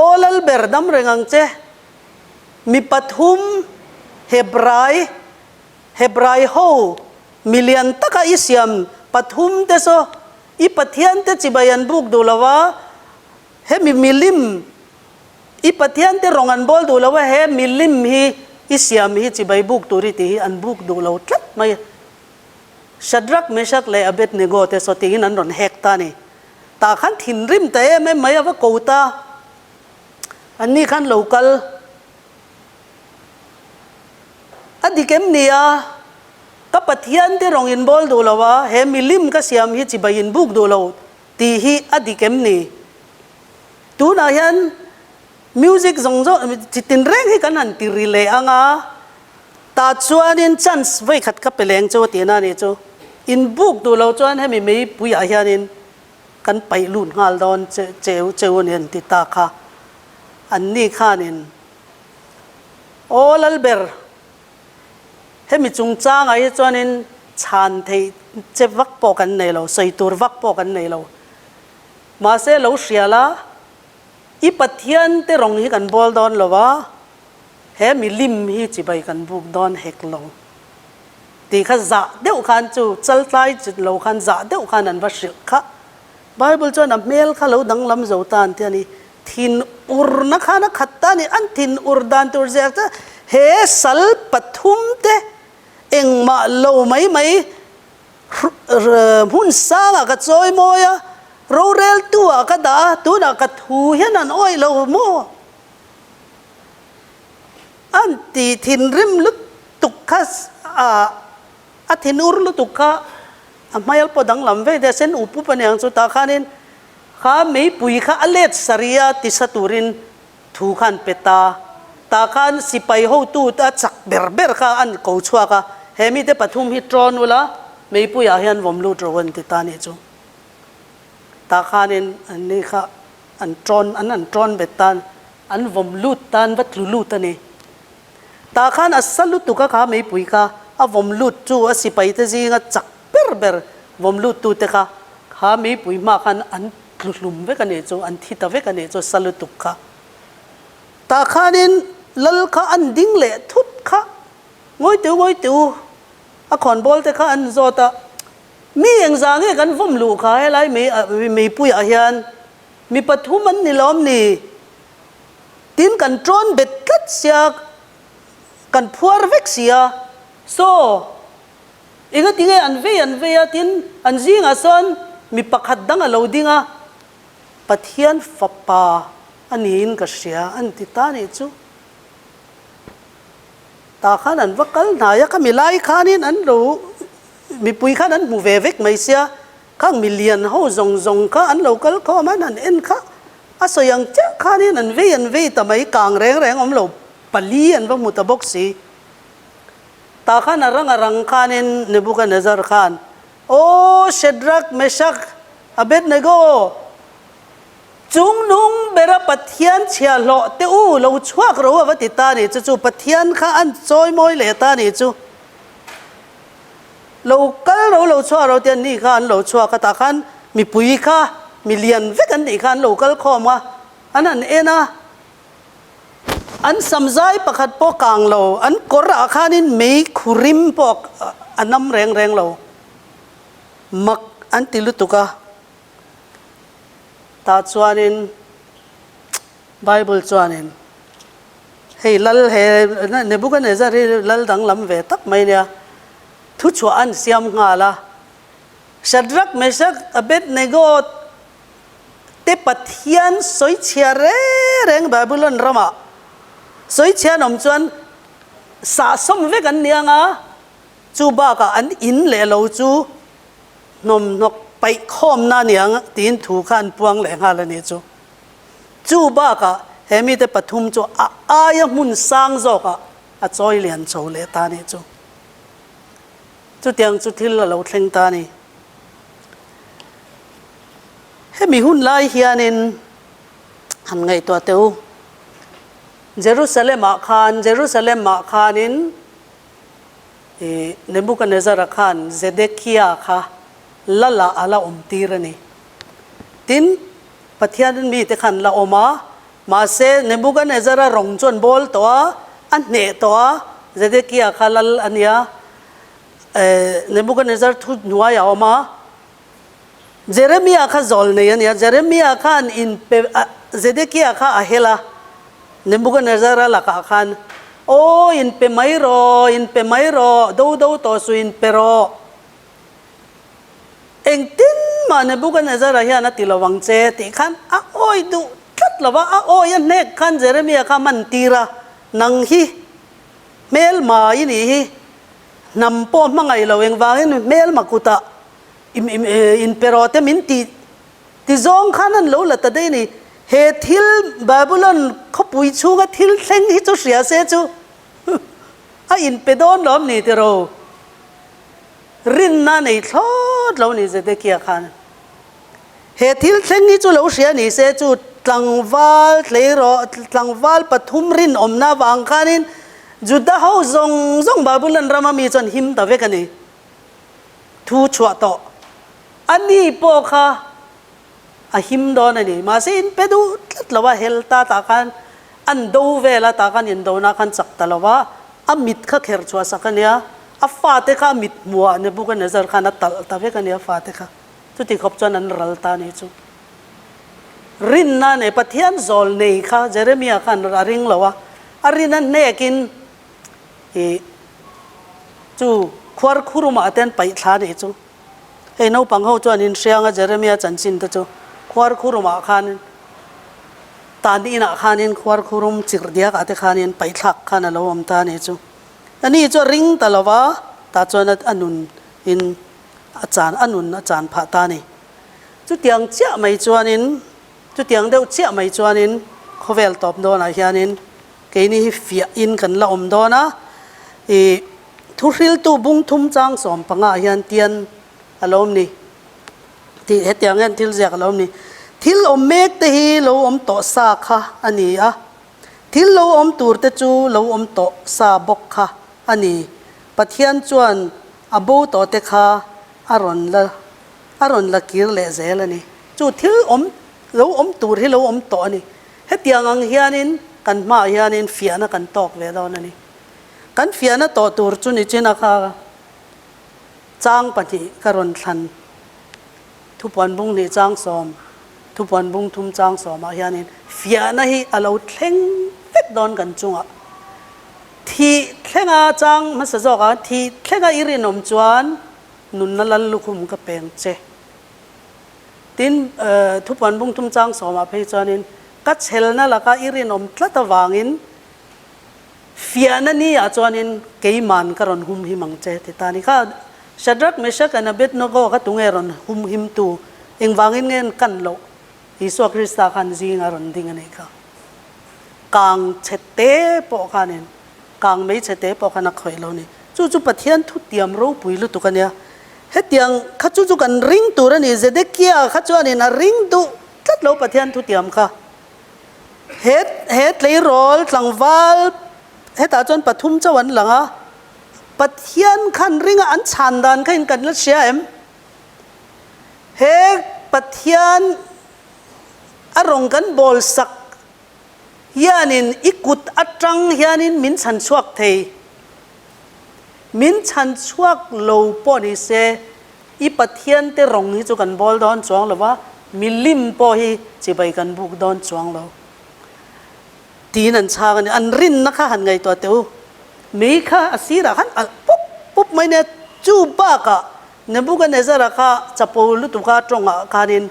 o lal ber dam rengang che mi pathum hebrai ho million taka isyam pathum te so I pathian te chibayan buk dulawa he milim I pathian te rongan bol dulawa he milim hi isyam hi chibay buk turi ti hi an buk dulaw tlat may Shadrach Meshach le Abednego te so tingin an ron hekta ni ta khan thinrim te me maya wa kota ani khan local adikem niya kapathian te rong in bol dulawa he milim ka siam hi chibayin buk dulaw ti hi adikem ni tu na hian music zong chitin reng hi kan han ti rile anga ta chuanin chance vai khat ka peleng cho ti na ni cho in buk dulaw chuan he mi mei puya hianin kan pai lun ngal don cheu nen ti ta kha an ni khanin olal ber he mi chung chang ai chuanin chan thei che vak po kan nei lo sei tur vak po kan nei lo ma se lo hriala I pathian te rong hi kan bol don lowa he mi lim hi chibai kan buk don hek lo ti kha za deuh khan chu chal tlai chit lo khan za deuh khan an va shil kha bible chuan a mel kha lo dang lam zo tan ti ani thin ur na khana khatta ni an thin ur dan tur zek ta he sal pathum te eng ma lo mai หุ่นสร้างก็จอยมอยโรเรลตัวก็ด่าตัวน่ะก็ทูเห็นนั่นอ้อยเราโมอันตีทินริมลุตุกข้าอาทินอุรลุตุกข้าไม่เอาพอดังลำเวเดเซนอุปุปเนียงสุตาขานินข้าไม่ปุยข้าอเลดสริยาติสตุรินทูขันเปตาตาขันสิไปหูตูตาจักเบอร์ข้าอันกูชัวข้าเฮมิเดปฐุมฮิตรอนวละไม่ปุยอาเฮียนวมลูตรวันติตานิจูตาขานินอันนี้ข้าอันตรอนอันนั้นตรอนเบตันอันวมลูตันวัดลูตันนี่ตาขันอัสลุตุข้าไม่ปุยข้าอาวมลูจูอสิไปเตจิงจักเบอร์วมลูตูเตข้าไม่ปุยมาขันอันลุมเวกันนี่จูอันทิตาเวกันนี่จูสลุตุข้าตาขานินลลข้าอันดิ้งเละทุดข้างอยตัวอะขอนบอลแต่ข้าอันโซตามีอย่างจางกันวมลูกข้าให้ไรมีปุยอาเฮียนมีปฐุมันนี่ล้อมนี่ตินกันตรอนเบ็ดกัดเสียกันพัวเวกเสียโซอีกทีเงอันเวียตินอันจิงอาซอนมีปักหัดดังอาลาวดิงาปัทยันฟับปาอันนี้อินกัสเสียอันติตานี่จูตาขันอันวักลนายก็มีไล่ขานินอันรู้มีปุยขันอันมูเวเวกไม่เสียข้างมิเลียนเขาจงข้าอันเราก็เข้ามานั่นเอ็นข้าอาศัยยังเจ้าขานินอันเวียแต่ไม่กลางแรงอมเราปลีอันว่ามุตบกสีตาขันรังขานินเนบุกันเนซาร์ขานโอ้เชดรักเมชักอเบดเนโกจุงนุงเบระปัทยันเชียโลเตอูเราชวกเราว่าติตานี่จู่ปัทยันข้าอันจอยมอยเลตานี่จู่เราก็เราชวเราเตียนนี่ข้าอันเราชวกตาขันมีปุยข้ามีเลียนเวกันนี่ข้าเราก็ข้อมาอันนั้นเองนะอันสำใจประคัดปอกลางเราอันกอระข้านินไม่ขุริมปอกอันน้ำแรงเรามักอันติลุตุกะตาจวนินไบเบิลจวนินเฮ้ยลัลเฮ้เนบุกันเนซารีลัลดังลำเวตักไม่เนี่ยทุชัวอันเสียมงาละชัดรักเมชักอเบดเนโกเตปัทยันสวยเชียเร่งไบเบิลนรามาสวยเชียนอมจวนสะสมเวกันเนี่ยงะจูบ้ากอันอินเลเราจูนมนกไปข้อมหน้าเนี่ยตีนถูกขันปวงแหลงอะไรนี่จูบ้ากะเฮมิเตปฐุมจูอายมุนสร้างจอกะจอยเลียนโจเลตานี่จูเตียงจูทิลเราเทงตานี่เฮมีหุ่นไล่เฮียนินทำไงตัวเตียวเยรูซาเล็มมาคานินเนบุกันเนซาร์ขานเซเดคียาค่ะละalaตีรนี่ตินปัทยานันมีแต่ขันละอมาเซเนบุกันเนซาร์รองจวนบอลตัวอันเนตัวเซเดคียาค่ะละอันเนี้ยเนบุกันเนซาร์ทุนหัวยามาเจเรมียาค่ะจอลเนี่ยเจเรมียาค่ะอินเปเซเดคียาค่ะอาเฮลาเนบุกันเนซาร์ละค่ะขันโอ้อินเปไม่รอดูตัวสุอินเปรอเองตินมาเนบุกันเนซาร์เฮียนัติลวังเจติขันโอ้ยดูทัดละว่าโอ้ยเนกขันเจเรมียค่ะมันตีระนังฮีเมลมาอินี่ฮีนำป้อมมังไงเราเองวางเมลมากุตะอินเปรอเตมินติจงขันนั้นรู้ละแต่ได้นี่เฮทิลบาบิลอนเขาปุยชูกับทิลเซ็งที่จูเสียเสียจูอินเปโดนล้อมนี่เตโรรินน่าในทอดเรานี่จะได้เกี่ยขันเหตุที่เช่นนี้จู่เราเสียนี่เสียจู่ตังวาลเลยรอตังวาลปฐุมรินอมนาวางขันินจุดดาวจงบาบุลันรามามีจนหิมตะเวกันนี่ทูชัวโตอันนี้พวกข้าหิมโดนนี่มาสินเปดูละว่าเฮลตาตากันอันดูเวลาตากันยินโดนักันสักตละว่ามิดข้าเขรชัวสักเนี่ยฟาเตค่ะมิดมัวเนี่ยบุกันเนซาร์ขนาดตาเวกันเนี่ยฟาเตค่ะทุกที่ขบจวนนั้นรัลตานี่จูรินนั่นเนี่ยปะเทียนโซลเนี่ยค่ะเจเรมียค่ะนริงละวะรินนั่นเนี่ยกินจูควาร์คุรุมาเต็นไปทานเนี่ยจู hei no pang ho chuan in hrianga Jeremiah chanchin te chu khwar khuruma khan tani na khanin khwar khurum chirdia ka te khanin paithak khana lo om ta ne chu ani chu ring talawa ta chuan anun in achan pha ta ni chu tiang chia mai chuan in chu tiang deuh chia mai chuan in khovel top do na hianin ke ni hi fia in kan la om do na e thu hril tu bung thum chang som panga hian tian alom ni ti hetiang an thil ziak alom ni thil om mek te hi lo om to sa kha ani a thil lo om tur te chu lo om to sa bok kha ani pathian chuan abo to te kha aron la kir le zel ani chu thil om lo om tur hi lo om to ani hetiang ang hianin kan ma hianin fiana kan tok ve don ani kan fiana to tur chu ni china kha chang pati karon thlan thupon bung ni chang som thupon bung thum chang som a hianin fiana hi alo thleng vet don kan chunga thi thlenga chang ma sa zo ka thi thlenga irinom chuan nun na lal lukhum ka peng che tin thupon bung thum chang som a phei chuanin ka chelna laka irinom tlata wangin fiana ni a chuanin keiman karon hum hi mang che ti tani kha Shadrach Meshach and Abednego ka tungeron hum him tu engwangin ngen kan lo Isu Krista kan zing aron ding ani ka kang chete po kanin kang mei chete po kana khoi lo ni chu chu pathian thu tiam ro pui lu tu kania hetiang kha chu chu kan ring tur ani Zedekia kha chuan in a ring tu tlat lo pathian thu tiam kha het lei rol tlangwal heta chon pathum chawan langa pathian khan ringa an chandan khain kan la sia em he pathian arong kan bol sak hianin ikut atang hianin min chan chuak thei min chan chuak lo po ni se I pathian te rong hi chu kan bol don chuang lawa milim po hi chibai kan buk don chuang lo tin an chang an rin na kha han ngai to teu me kha asira han pup pup mai ne chu ba ka Nebuchadnezzar kha chapol tu ka tronga kanin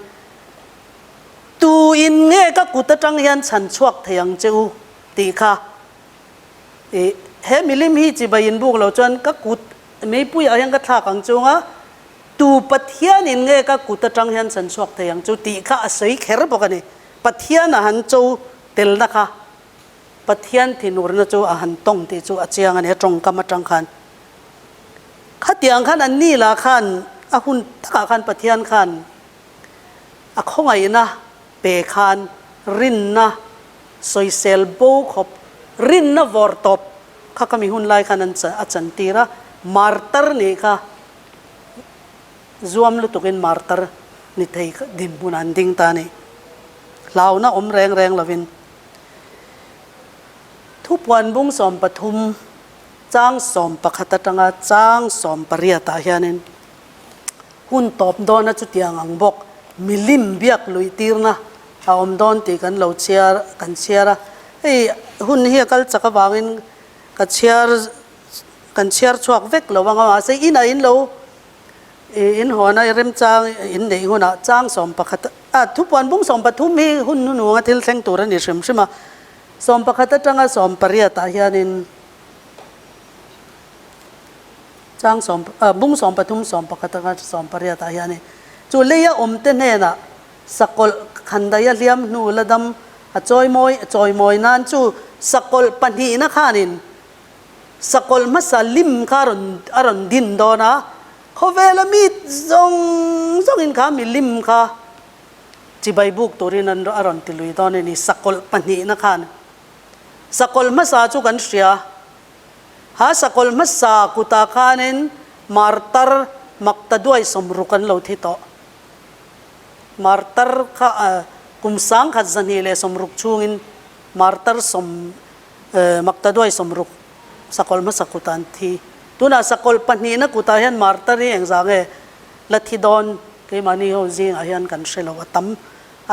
tu in nge ka kutatang hian chan chuak theyang cheu ti kha e he milim hi chibai in buk lo chon ka kut me pui a hian ka thla kang chunga tu pathian in nge ka kutatang hian chan chuak theyang chu ti kha asoi kher bokani pathian a han chou tel na kha pathian thinur na chu a han tong ti chu achiang ani tong kam atang khan khatiang khan an ni la khan a hun taka khan pathian khan a khongai na pe khan rin na soisel bo khop rin na vor top kha kami hun lai khan an cha achan tira martar ni kha zuam lu tukin martar ni thei dim bunan ding ta ni launa om reng reng lovin thupuan bung som pathum chang som pakhata tanga chang som paria ta hianin hun top dona chu tiang ang bok milim biak luitirna a om don ti kan lo chiar kan chiara ei hun hi kal chaka wangin ka chiar chuak vek lo wanga se ina in lo in hona rem chang in nei hona chang som pakhata thupuan bung som pathum hi hun nu nga thil thleng tur ani shim shima som pakhata tanga som paria ta hianin chang som bung som pathum som pakhata nga som paria ta hianin chu leya om te ne na sakol khandaya liam nu ladam a choi moi nan chu sakol panhi na khanin sakol masalim karon aron din dona khowela mit zong in kha milim kha chibai buk torin an aron tilui don ni sakol panhi na khan sakol masa chu kan ria ha sakol masa kuta khanin martar maktaduai somrukan lo thito martar kha kumsang khat zanile somruk chungin martar som maktaduai somruk sakol masa kutan thi tuna sakol panhi na kuta hian martar ni engzange lathidon ke mani ho jing a hian kan shelo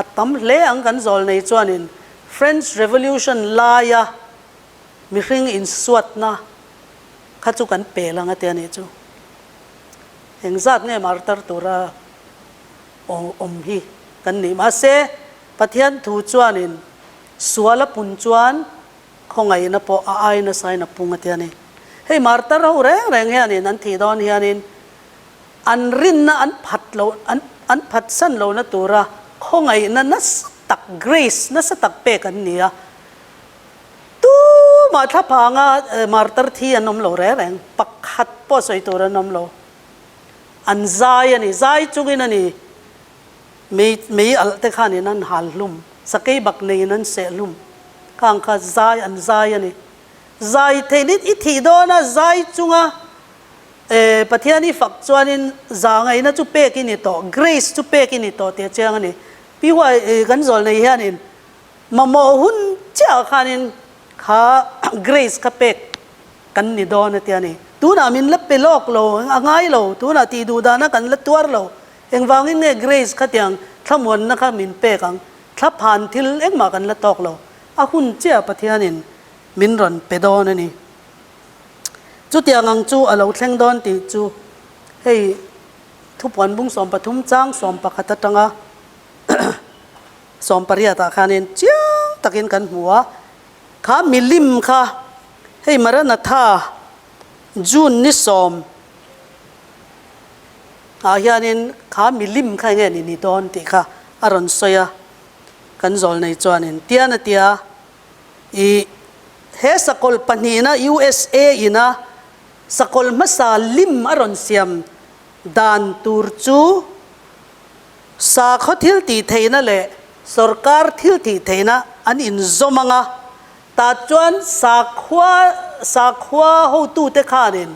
atam le ang kan zol nei chuanin French Revolution laya mihring in suat na khachu kan pelang ate ani chu heng zat nge martar tura om hi kan ni ma se pathian thu chuanin suala pun chuan khongai na po a ai na sai na punga tiani hei martar ho reng reng hianin an thi don hianin an rin na an phat lo an phat san lo na tura khongai na tak grace na sa tak pe kan nia tu ma tha pa nga martar thi anom lo re reng pakhat po soi tura nom lo an zai ani zai chungin ani mei al te khani nan hal lum sakai bak nei nan se lum khang kha zai an zai ani zai thein i thi do na zai chunga pathiani fak chuanin zangai na chu pe ki ni to grace chu pe ki ni to te chang ani piwa kan zol nei hianin mamo hun cha khanin kha grace ka pek kan ni do na tiani tu na min la pelok lo angai lo tu na ti du da na kan la tuar lo eng wangin nge grace kha tiang thamon na kha min pe kang tha phan thil eng ma kan la tok lo a hun cha pathianin min ron pe do na ni chu tiang ang chu alo thleng don ti chu hei thu pon bung som pathum chang som pakhata tanga som paria ta khanin chiang takin kan huwa kha milim kha hei marana tha june ni som hianin kha milim kha nge ni don ti kha aron soya kan zol nei chuanin tiana tia i he sakol panina USA ina sakol masa lim aron siam dan tur chu sa khothil ti theina le sarkar thil ti theina an in zomanga ta chuan sakhwa ho tu te khanin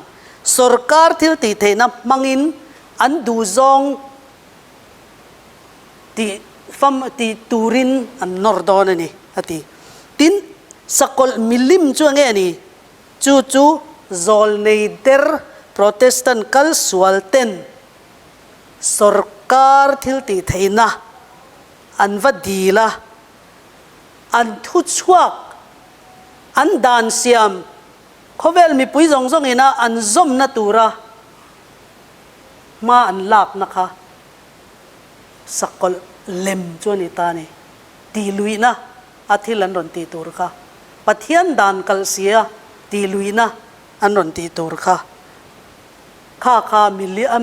sarkar thil ti theina mangin an du zong ti turin an nordon ani ati tin sakol milim chu nge ani chu zol nei der protestant kal sualten sarkar thil ti theina an vadila an thu chuak an dan siam khovel mi pui zong zong ina an zom na tura ma an lak na kha sakol lem chuani ta ni ti luina athilan ron ti tur kha pathian dan kal sia ti luina an ron ti tur kha kha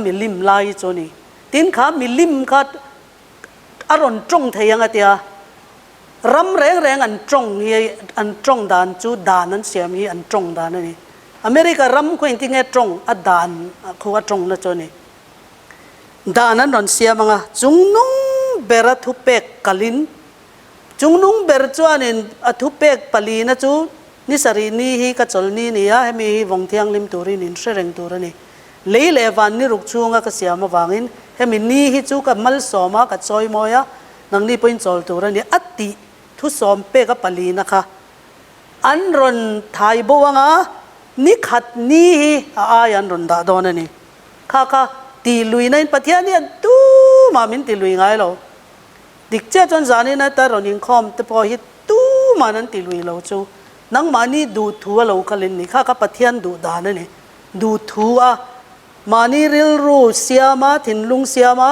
milim lai choni tin kha milim kha aron trong theyang atia ram reng an trong dan chu dan an siam hi an trong dan ani America ram ko intinge trong adan khuwa trong na choni dan an ron siam anga chungnung bera thu pek kalin chungnung ber chuanin athu pek pali na chu ni sari ni hi ka cholni ni ya hemi wong thiang lim turin in sereng turani leile van ni ruk chunga ka siama wangin hemi ni hi chu ka mal soma ka choi moya nang ni point chol turani atti thu som pe ka pali na kha an ron thai bowanga ni khat ni hi a yan ron da donani kha ti luina in pathiani an tu ma min ti lui ngai lo dik che chon zani na ta ron in khom te po hi tu ma nan ti lui lo chu nang mani du thu lo khalin ni kha pathian du da na ni du thu a mani ril ru siama thin lung siama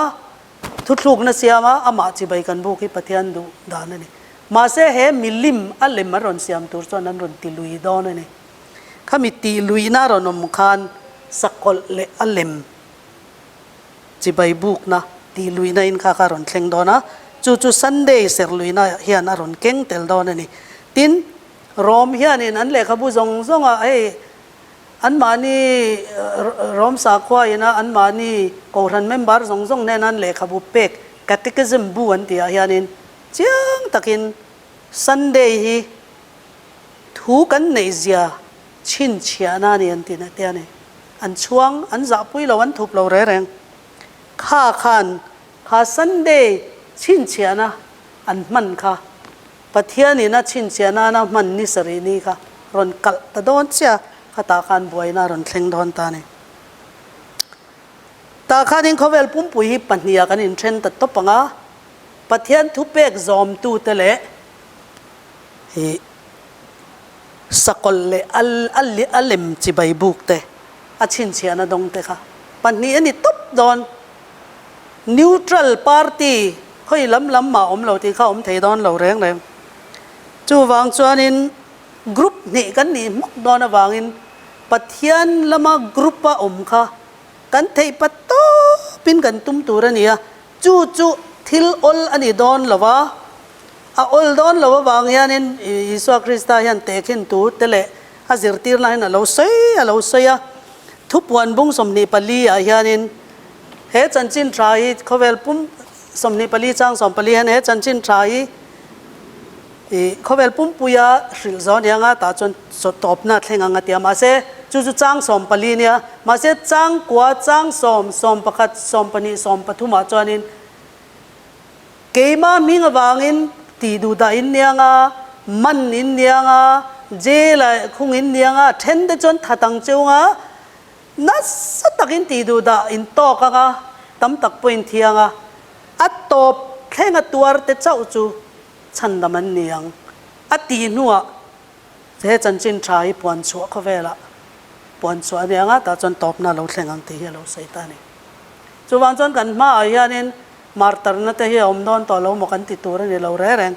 thutluk na siama ama chi bai kan bu ki pathian du da na ni ma se he milim alem ron siam tur chon nan ron ti lui do na ni khami ti lui na ron om khan sakol le alem chi bai buk na ti lui na in kha ron thleng do na chu Sunday ser lui na hian aron keng tel do na ni tin rom hian in an le khabu zong zong a ei an mani rom sa khwa ina an mani koran member zong zong nen an le khabu pek catechism bu an tia hian in chiang takin Sunday hi thu kan nei zia chin chia na ni an tin ate ani an chuang an za pui lo an thup lo re reng kha Sunday chin chia na an man kha pathiani na chin chia na man ni sari ni kha ron kal ta don chia khata khan buai na ron thleng don ta ni ta khanin khovel pum pui hi pahnia kan in thren ta to panga pathian thu pek zom tu te le hi sakol le alem chi bai buk te a chin chia na dong te kha ปันนี้อันนี้ตุ๊บโดน neutral party ค่อยล้ำมาเราที่เขาเทดอนเราแรงเลยจู่วางจวนินกรุ๊ปนี่กันนี่มุกโดนวางอินปัทยันละมากรุ๊ปว่าค่ะกันเทปัตโตปินกันตุ้มตัวนี่อ่ะจู่ทิลอลอันนี้โดนหรอวะอลโดนหรอวะวางยันอินอิสวาคริสต์ยันเตกินตัวเตเลอาศิรตีร์ไลน์เราใส่ทุบวันบุ้งสมนิปลียันอินเฮจันจินทรายเขาเวลปุ่มสมนิปลีจังสมปลีเฮจันจินทรายเขาเวลปุ่มปุยาสิลซอนยังตาจนสตบนัดเฮงเตียมาเสจู่จังสมปลีเนี่ยมาเสจังกว่าจังสมประคัดสมปนีสมปทุมาจวนินเกมามิงวางอินตีดูดาอินเนี่ยมันอินเนี่ยเจลคุงอินเนี่ยเทนเดจนทัดังเจ้านัสตักินตีดูดาอินโตกะตั้มตักปอินเทียงอัตตบแค่งตัวเตเจ้าจูฉันดำมันเนียงอัตีนัวเจจันจินชายปวนชัวเขาเวละปวนชัวเนี่ยแต่จนตบน่าเราแข่งกันตีเราใส่ตานี่จูวันจนกันมาอายันมาร์ตร์นั่นเทียอมดอนต่อเราหมกันติดตัวนี่เราแรง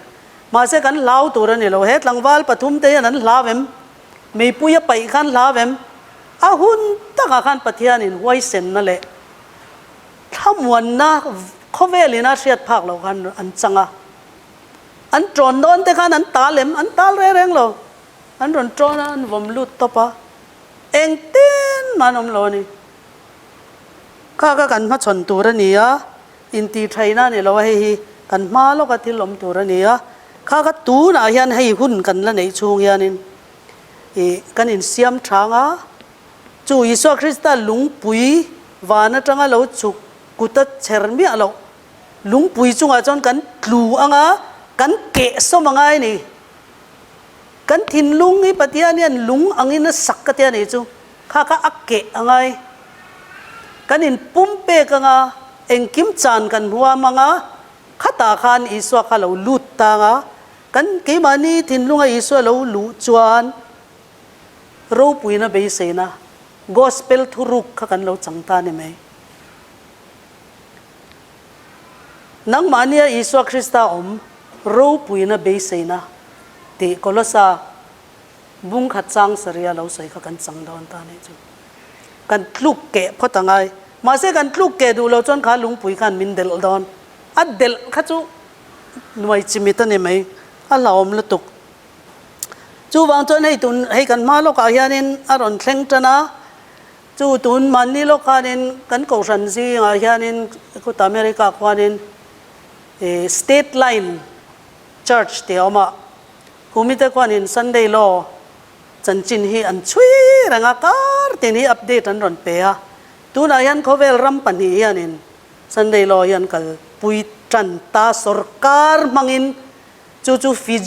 มาเสกันเล่าตัวนี่เราเฮ็ดหลังวัลปฐุมเทียนั้นลาเวมมีปุยไปขันลาเวมอาหุ่นตะขันปฏิญาณินไว้เส้นนั่นแหละถ้ามวนนะเขาเวลินาเสียดพักเราขันอันจังอันตรอนโดนแต่ขันอันตาเล็มอันตาแรงเราอันตรอนตรอนอันวมลุดตบเองเต้นมันอมโลนี่ข้าก็กันมาชนตัวนี่อินตีไทยนั่นนี่เราให้กันมาแล้วก็ที่ลมตัวนี่ข้าก็ตูน่ะยันให้หุ่นกันละในช่วงยันนี่กันอินเสียมทางจู่ยิสวาคริสต์ลุงปุยวานะจังเราจุกกุตเชอร์มีเราลุงปุยจุงจนกันกลัวกันเกะสมังไงนี่กันทินลุงนี่ปฏิญาณลุงอังอินสักกะเตียนี่จูข้าก็อักเกะไงกันอินปุ่มเปกังเอ็งกิมจานกันหัวมังข้าตาขันอิสวาข้าเราลุดตางกันเกี่ยมันนี่ทินลุงอิสวาเราลุจวนรูปุยนะเบสนะgospel ทุรุกข้ากันเราจังตาเนี่ยไหมนังมานียอิสวาคริสต์รูปุยนะเบสนะที่โคลสาบุ้งขัดจังสริยาเราใส่ข้ากันจังดอนตาเนี่ยจูกันลูกเกะพอตั้งไงมาเสกันลูกเกะดูเราจนข้าลุงปุยกันมินเดลดอนอัดเดลข้าจูหน่วยจิมิตันเนี่ยไหมอัลลาอมละตุกจู่วางจนให้ตุนให้กันมาโลกอาญานินอารอนเคร่งจันะจู่ตุนมันนี่โลกานินกันโกชันซีอาญานินกุตอเมริกาควานินstate line church เดียวมาคุมิเตควานิน Sunday law จันจินฮีอันช่วยรังอาการที่นี่อัปเดตอันรอนเปียตุนอายันเขาเวลรัมปันฮียันิน Sunday law ยันกัลปุยจันตาสรการมังอินจู่ฟิ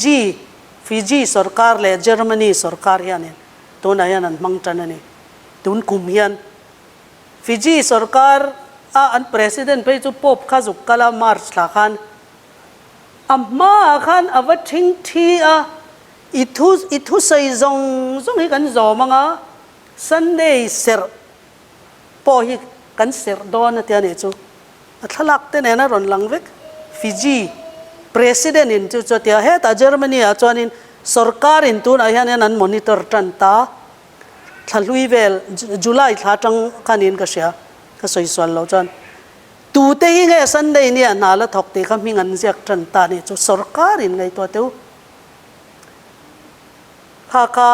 จีสรการเลยเยอรมนีสรการยันนี่ตุนอายันอันมังจันนี่ตุนคุมยันฟิจีสรการอันประธานไปจู่ป๊อปข้าจุกกะลามาร์ชลาคันอัมมาคันอวัติงที่อิทุใส่จงให้กันจอมังSunday เสร็จพอให้กันเสร็จโดนที่อันนี้จู่ถ้าลักเตเนี่ยนะรอนหลังเวกฟิจีประธานอินจู่ที่เหตุเยอรมนีจวนอินสรการอินตุนอายันนั้นมอนิเตอร์จันตาทลุยเวลจุลัยท้าจังกันอินก็เสียก็สวยสวยเราจวนตูเตยไงSundayเนี่ยน่าละทอกเตะคำมีเงินเสียจันตาเนี่ยจู่สรการอินไงตัวเต้าข้า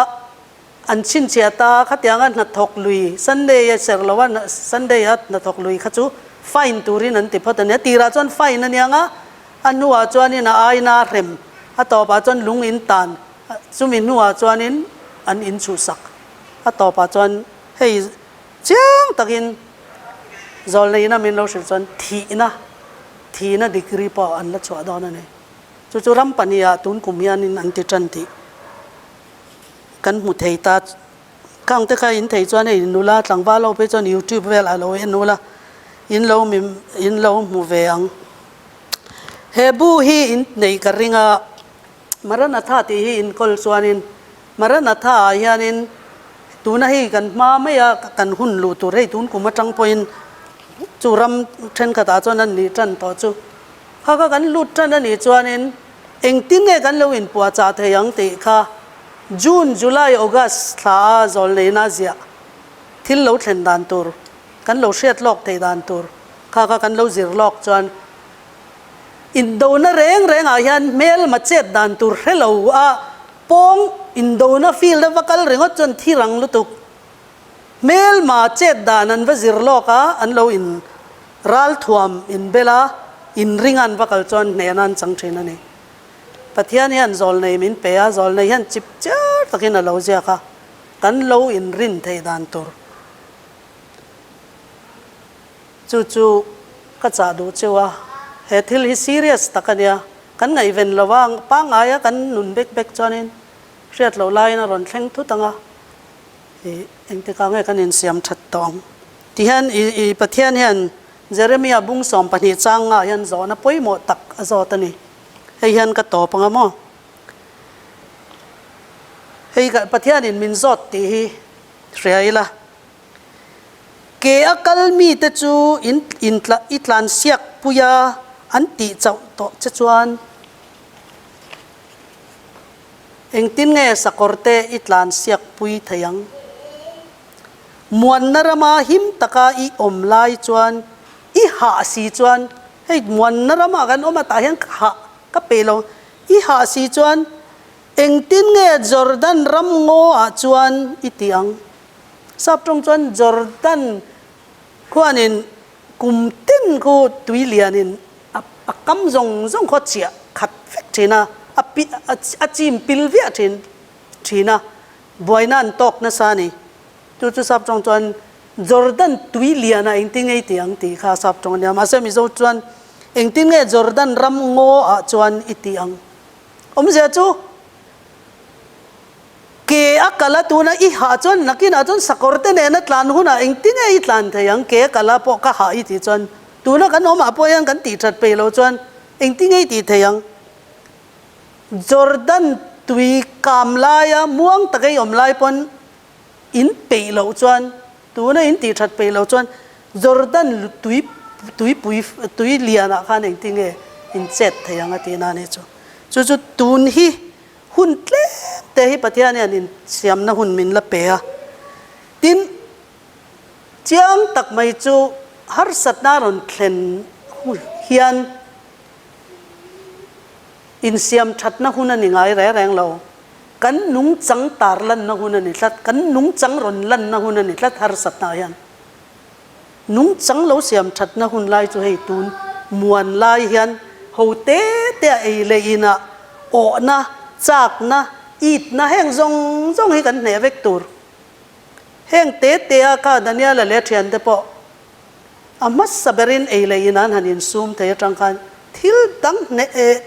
อันชินเชียตาขัดยังอันนัดทอกลุยSundayเสร็จแล้วว่าSundayนัดทอกลุยข้าจู่ไฟน์ตูรินันติพอตเนี่ยตีราจวนไฟนั่นยังอันนัวจวนนี่น่าไอนาเร็มต่อไปจวนลุงอินตันซุมินัวจวนนี่อันอินชูสักต่อไปจวนเฮ้ยเจ้าตะกินจอลเลยนะมินเราสิจวนทีนะดีกรีปออันละชัวดอนนั่นเองจู่ๆรำปัญญาตุนกุมยานินอันติจันติกันหุเทตาข้างแต่ใครอินเทจวนอินนูละหลังว่าเราไปจวน YouTube เวลาเราเห็นนูละอินเราหมู่เวียงเฮบูฮีอินในกริงามารณาธาติฮีอินคอลสวานินมารณาธายันิน ตูน่ะให้กันมาไม่อะกันหุ่นลูตัวให้ตูนกูมาจังพอยจูรำเทนกตาจวนนั้นนี่จันต่อจูข้าก็กันลุดจันนั้นนี่จวนนั้นเองติ้งเงกันเราอินปัวจ่าเทียงติค่ะจูนจุลายออกัสลาจอลเลยนาเซียที่เราเทนดันตัวกันเราเชียดลอกเทดันตัวข้าก็กันเราจิรลอกจวนอินโดน่ะเร่งอายันเมลมาเจ็ดดันตัวให้เราปองอินโดน่ะฟิลด์ว่ากัลเร่งจนที่รังลุตุกเมลมาเจ็ดดานันว่าจิรลอกอันเราอินรัลทวมอินเบลาอินริงอันว่ากัลจวนเนนันจังเชนันนี่ปะเทียนยันจอลในมินเปียจอลในยันจิบจ้าตะกินเราเจ้าค่ะกันเราอินรินเทดันตัวจู่ๆก็จะดูเจ้าเฮทิลฮิซีเรียสตะกันเนี่ยกันไงเว้นระวังปังอายกันนุนเบกจอนินเรียดเราไล่นะรอนเข่งทุตังอ่ะเองที่เขาไงกันอินเสียมชัดตองที่ฮันอีปะเทียนฮันเจเรมียบุ้งสอมปนิจังอ่ะฮันจอนะป่วยหมดตักจอตันนี่ให้ฮันก็ตอบปังอ่ะให้กับปะเทียนอินมินจอดตีเสียละเกอกัลมีแต่จูอิตลันเสียกปุยาอันติเจ้าโตจะจวนเองตินเงสกอร์เตอิตลานเสียกปุยทยังมวนนรมาหิมตะกาอีอมลายจวนอีหาสีจวนให้มวนนรมากันอมตาเห็นหะก็เปลงอีหาสีจวนเองตินเงจอร์แดนรำโง่อาจวนอิติยังสับตรงจวนจอร์แดนขวานินกุมตินกูตุยเลียนินกำจงขดเชียขัดเฟกทีน่ะจิมปิลเวียทีน่ะบอยนั่นตกนะสานี่จู่ๆสับจงจวนจอร์แดนตุยเลียนะเองติงไงตีอังตีข้าสับจงเนี่ยมาเสมิโซจวนเองติงไงจอร์แดนรำโง่อาจวนอิติอังเสียจู่เกอกัลตัวน่ะอีหาจวนนักกินอาจวนสกอร์เตเนนัดลานหุ่นเองติงไงอิตลานเทียงเกอกัลปอกะหาอิติจวนตัวนั้นกันออกมาพอยังกันตีชัดไปแล้วจวนเองที่ไงตีเทียงจอร์แดนตุยกามลายม่วงตะกี้อมลายปนอินไปแล้วจวนตัวนั้นอินตีชัดไปแล้วจวนจอร์แดนตุยปุยเลียนะขันเองที่ไงอินเจ็ดเทียงตีนั่นเองจู่ๆตุนฮีหุ่นเล็กแต่ฮีปะเทียเนี่ยอินเสียมนะหุ่นมินละเปียตินเจียงตักไม่จู่ฮาร์สัตนารอนเคลนเฮียนอินเสียมชัดนะหุ่นนี่ไงแรงเรากันนุงจังตาร์ลันนะหุ่นนี่ทัดกันนุงจังรอนลันนะหุ่นนี่ทัดฮาร์สัตนายันนุงจังเราเสียมชัดนะหุ่นไล่จู่ให้ตูนมวนไล่เฮียนหูเตะไอเลยนะโอนะจากนะอีดนะแห้งจงให้กันเหนือเวกตูร์แห้งเตะก็ดันยาละเลียเทียนเตปะอามัสสเบรินเอเลยนั้นหันยินซูมเทียจังกันทิลดังเน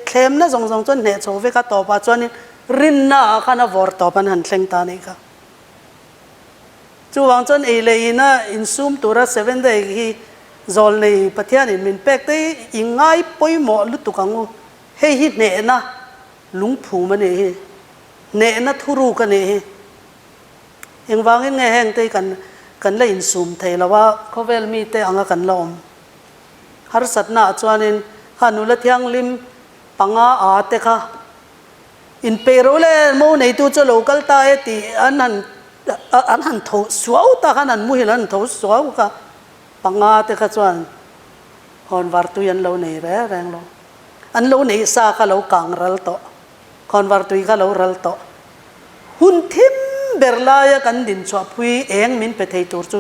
เคลมนะจงจนเนโชเวกตอปาจวนรินนะขันวอร์ตอปันหันเซงตานี่ค่ะจู่วังจนเอเลยนะอินซูมตัวละ7 day ที่จอลในประเทศนี้มินเป็กได้อิงไงป่วยหมอลุตุกังเฮ้ยเนนะลุงผูมันเนนะทุรุกันยังวางยังไงแห้งเตกันเลยอินซูมเทแล้วว่าเขาเวลมีเตอังกันลมฮาร์สัตนาจวนฮันุละเทียงลิมปังอาเตค่ะอินเปโรเลโมในตัวจะโลกัลตาเอติอันนั้นทศสวาวตาขันนั้นมุฮิลันทศสวาวค่ะปังอาเตค่ะจวนคอนวาร์ตุยันเราในแรงเราอันเราในซาค่ะเรากังรัลโตคอนวาร์ตุยค่ะเรารัลโตหุ่นทิมเบรลายกันดินชอบพุยเองมินเปเทตัวจู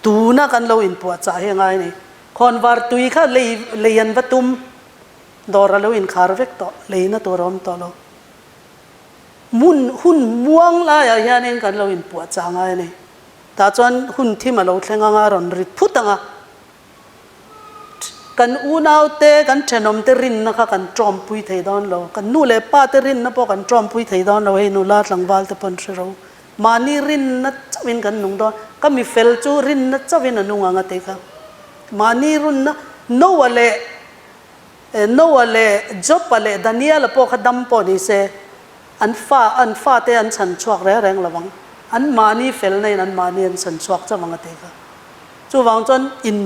ตูน่ากันเราอินปวดใจยังไงนี่คอนวาร์ตุยค่ะเลยยันวัตุมดอร์เราอินคาร์เวกโตเลยนะตัวรอมโตเราหุ่นม่วงลายอย่างนี้กันเราอินปวดใจยังไงนี่แต่จนหุ่นที่มาเราเทงงารอนริดพุตังกันอูนาวเตกันเชนอมเตรินนะคะกันจอมพุยไทยดอนเรากันนู่เลป้าเตรินนะพอกันจอมพุยไทยดอนเราให้นูลาดหลังวาลเตปนเชเรามานีรินนัดจะวินกันนุ่งดอนก็มีเฟลจูรินนัดจะวินนุ่งอ่างเตะมานีรุนนะโนวเลจบเลดานิเอลพอขดัมปอนี่เซอันฟ้าเตอันฉันชวกแรงระวัง อันมานี่เฟลในอันมานี่อันสันสวกจะมังเตกะจู่วางจนอิน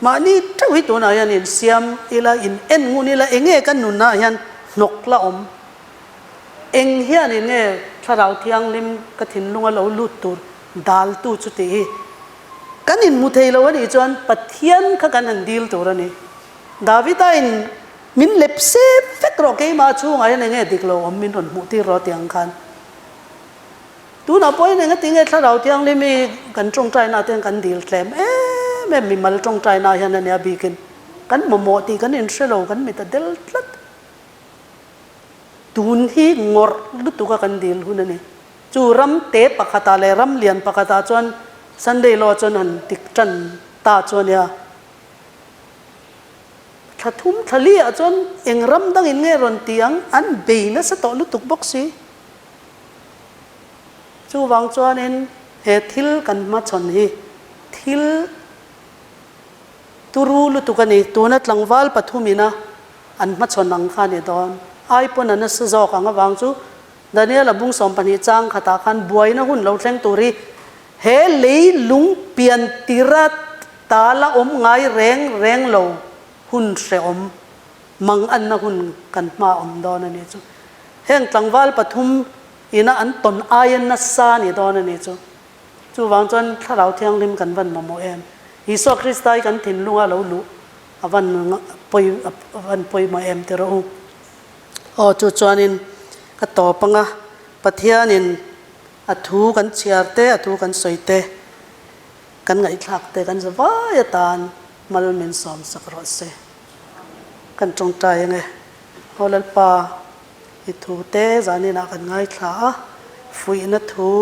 มานี่ถ้าวิตัวไหนยันอินเสียมอีละอินเอ็นงูนี่ละเองกันนุนนะยันนกละอมเองเฮียนี่เนี่ยถ้าเราเที่ยงลิมกระถินลุงเราลุดตูดาลตูจุดที่กันอินมุเทลวันนี้จวนปะเทียนข้ากันหันดีลตัวนี้ดาวิดอินมินเล็บเซฟเฟกโรเกมาชูงไอ้เนี่ยดิกโลอมมินหนมุที่รอเตียงคันตัวน่ะป่วยเนี่ยติงถ้าเราเที่ยงลิมีกันจงใจน่าเตียงกันดีลแกลมแม่มีmalจงใจน่ายันเนี่ยบีกันกันโมโมตีกันอินเชลกันมีแต่เดลทัดตูนที่งอลุตุกกันดีลหุ่นนี่จูรัมเตปะคาตาเลรัมเลียนปะคาตาจวนสันเดย์รอจนหันติกจันตาจวนเนี่ยถ้าทุ่มทะเลจนเอ็งรัมดังอินเงรอนเตียงอันเบย์นั่นสตอลุตุกบ็อกซี่จูวางจวนเอ็นเฮทิลกันมาชนฮีทิลตูรูลุตุกันนี่ตัวนั้นหลังวัลปฐุมินะอันมาชนนังข้านี่ตอนไอ้ปนนั้นสจอกอังวางจูดานี่ละบุ้งสมปันฮิจังขตาคันบวยนะหุ่นเราแทงตุรีเฮลีลุงเปียนติระตาละอมไงแรงโลหุ่นเสอมมังอันนะหุ่นกันมาอมดอนนี่จูเฮงหลังวัลปฐุมอินะอันตนอายันนัสซานี่ดอนนี่จูวางจนถ้าเราเที่ยงริมกันวันมาโมเอ็มอิสุคริสต์ได้กันถิ่นลุงเราลุวันปอยมาเอ็มเตระองจูจวนินก็ต่อปังปะเทียนินอัฐูกันเชียร์เตอัฐูกันสวยเตกันไงทักเตกันจะว่ายตานมาลมินสอมสักรสเซกันจงใจไงฮอลล์ปาอิทูเตจานินากันไงทักฟุยนัทู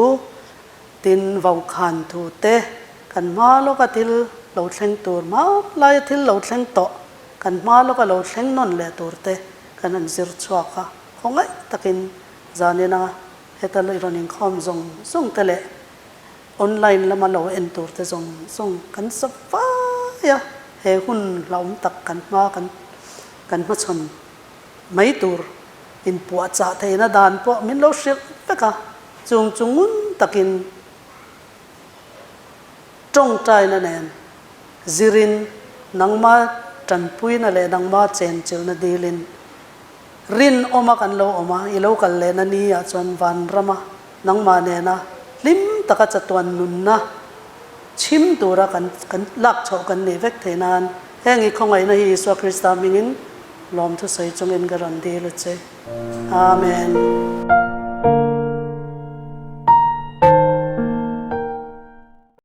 ตินวงขันทูเตกันมาโลกทิลเราเชงตัวมาลายทิลเราเชงโตกันมาโลกเราเชงนนเลตัวเตกันอันซิร์ชวักะคงไงตะกินจานินาเฮตัลเลยรอนิงคอมส่งเตเลออนไลน์แล้วมาเราเอ็นตัวเตส่งกันสับฟ้ายะเฮหุ่นเราตักกันมากันมาชนไม่ตัวอินปวดจ่าเทน่าดานปวมินเราเสียไปกะจงุนตะกินจงใจนั่นเองจิรินนังมาจันปุยนั่นแหละนังมาเจนเจลนั่นดีลินรินอมากันโลอมาอีโลกันเลนันนี่จวนวันรำนังมาเนนะลิมตะกัจจวนนุนนะชิมตัวรักันลักโฉกันนี่เวกเทนานแห่งอีกของไอ้นะฮิสุคริสต์มิงินลอมทุสัยจงเอ็นกรันดีเลยเจอาเมน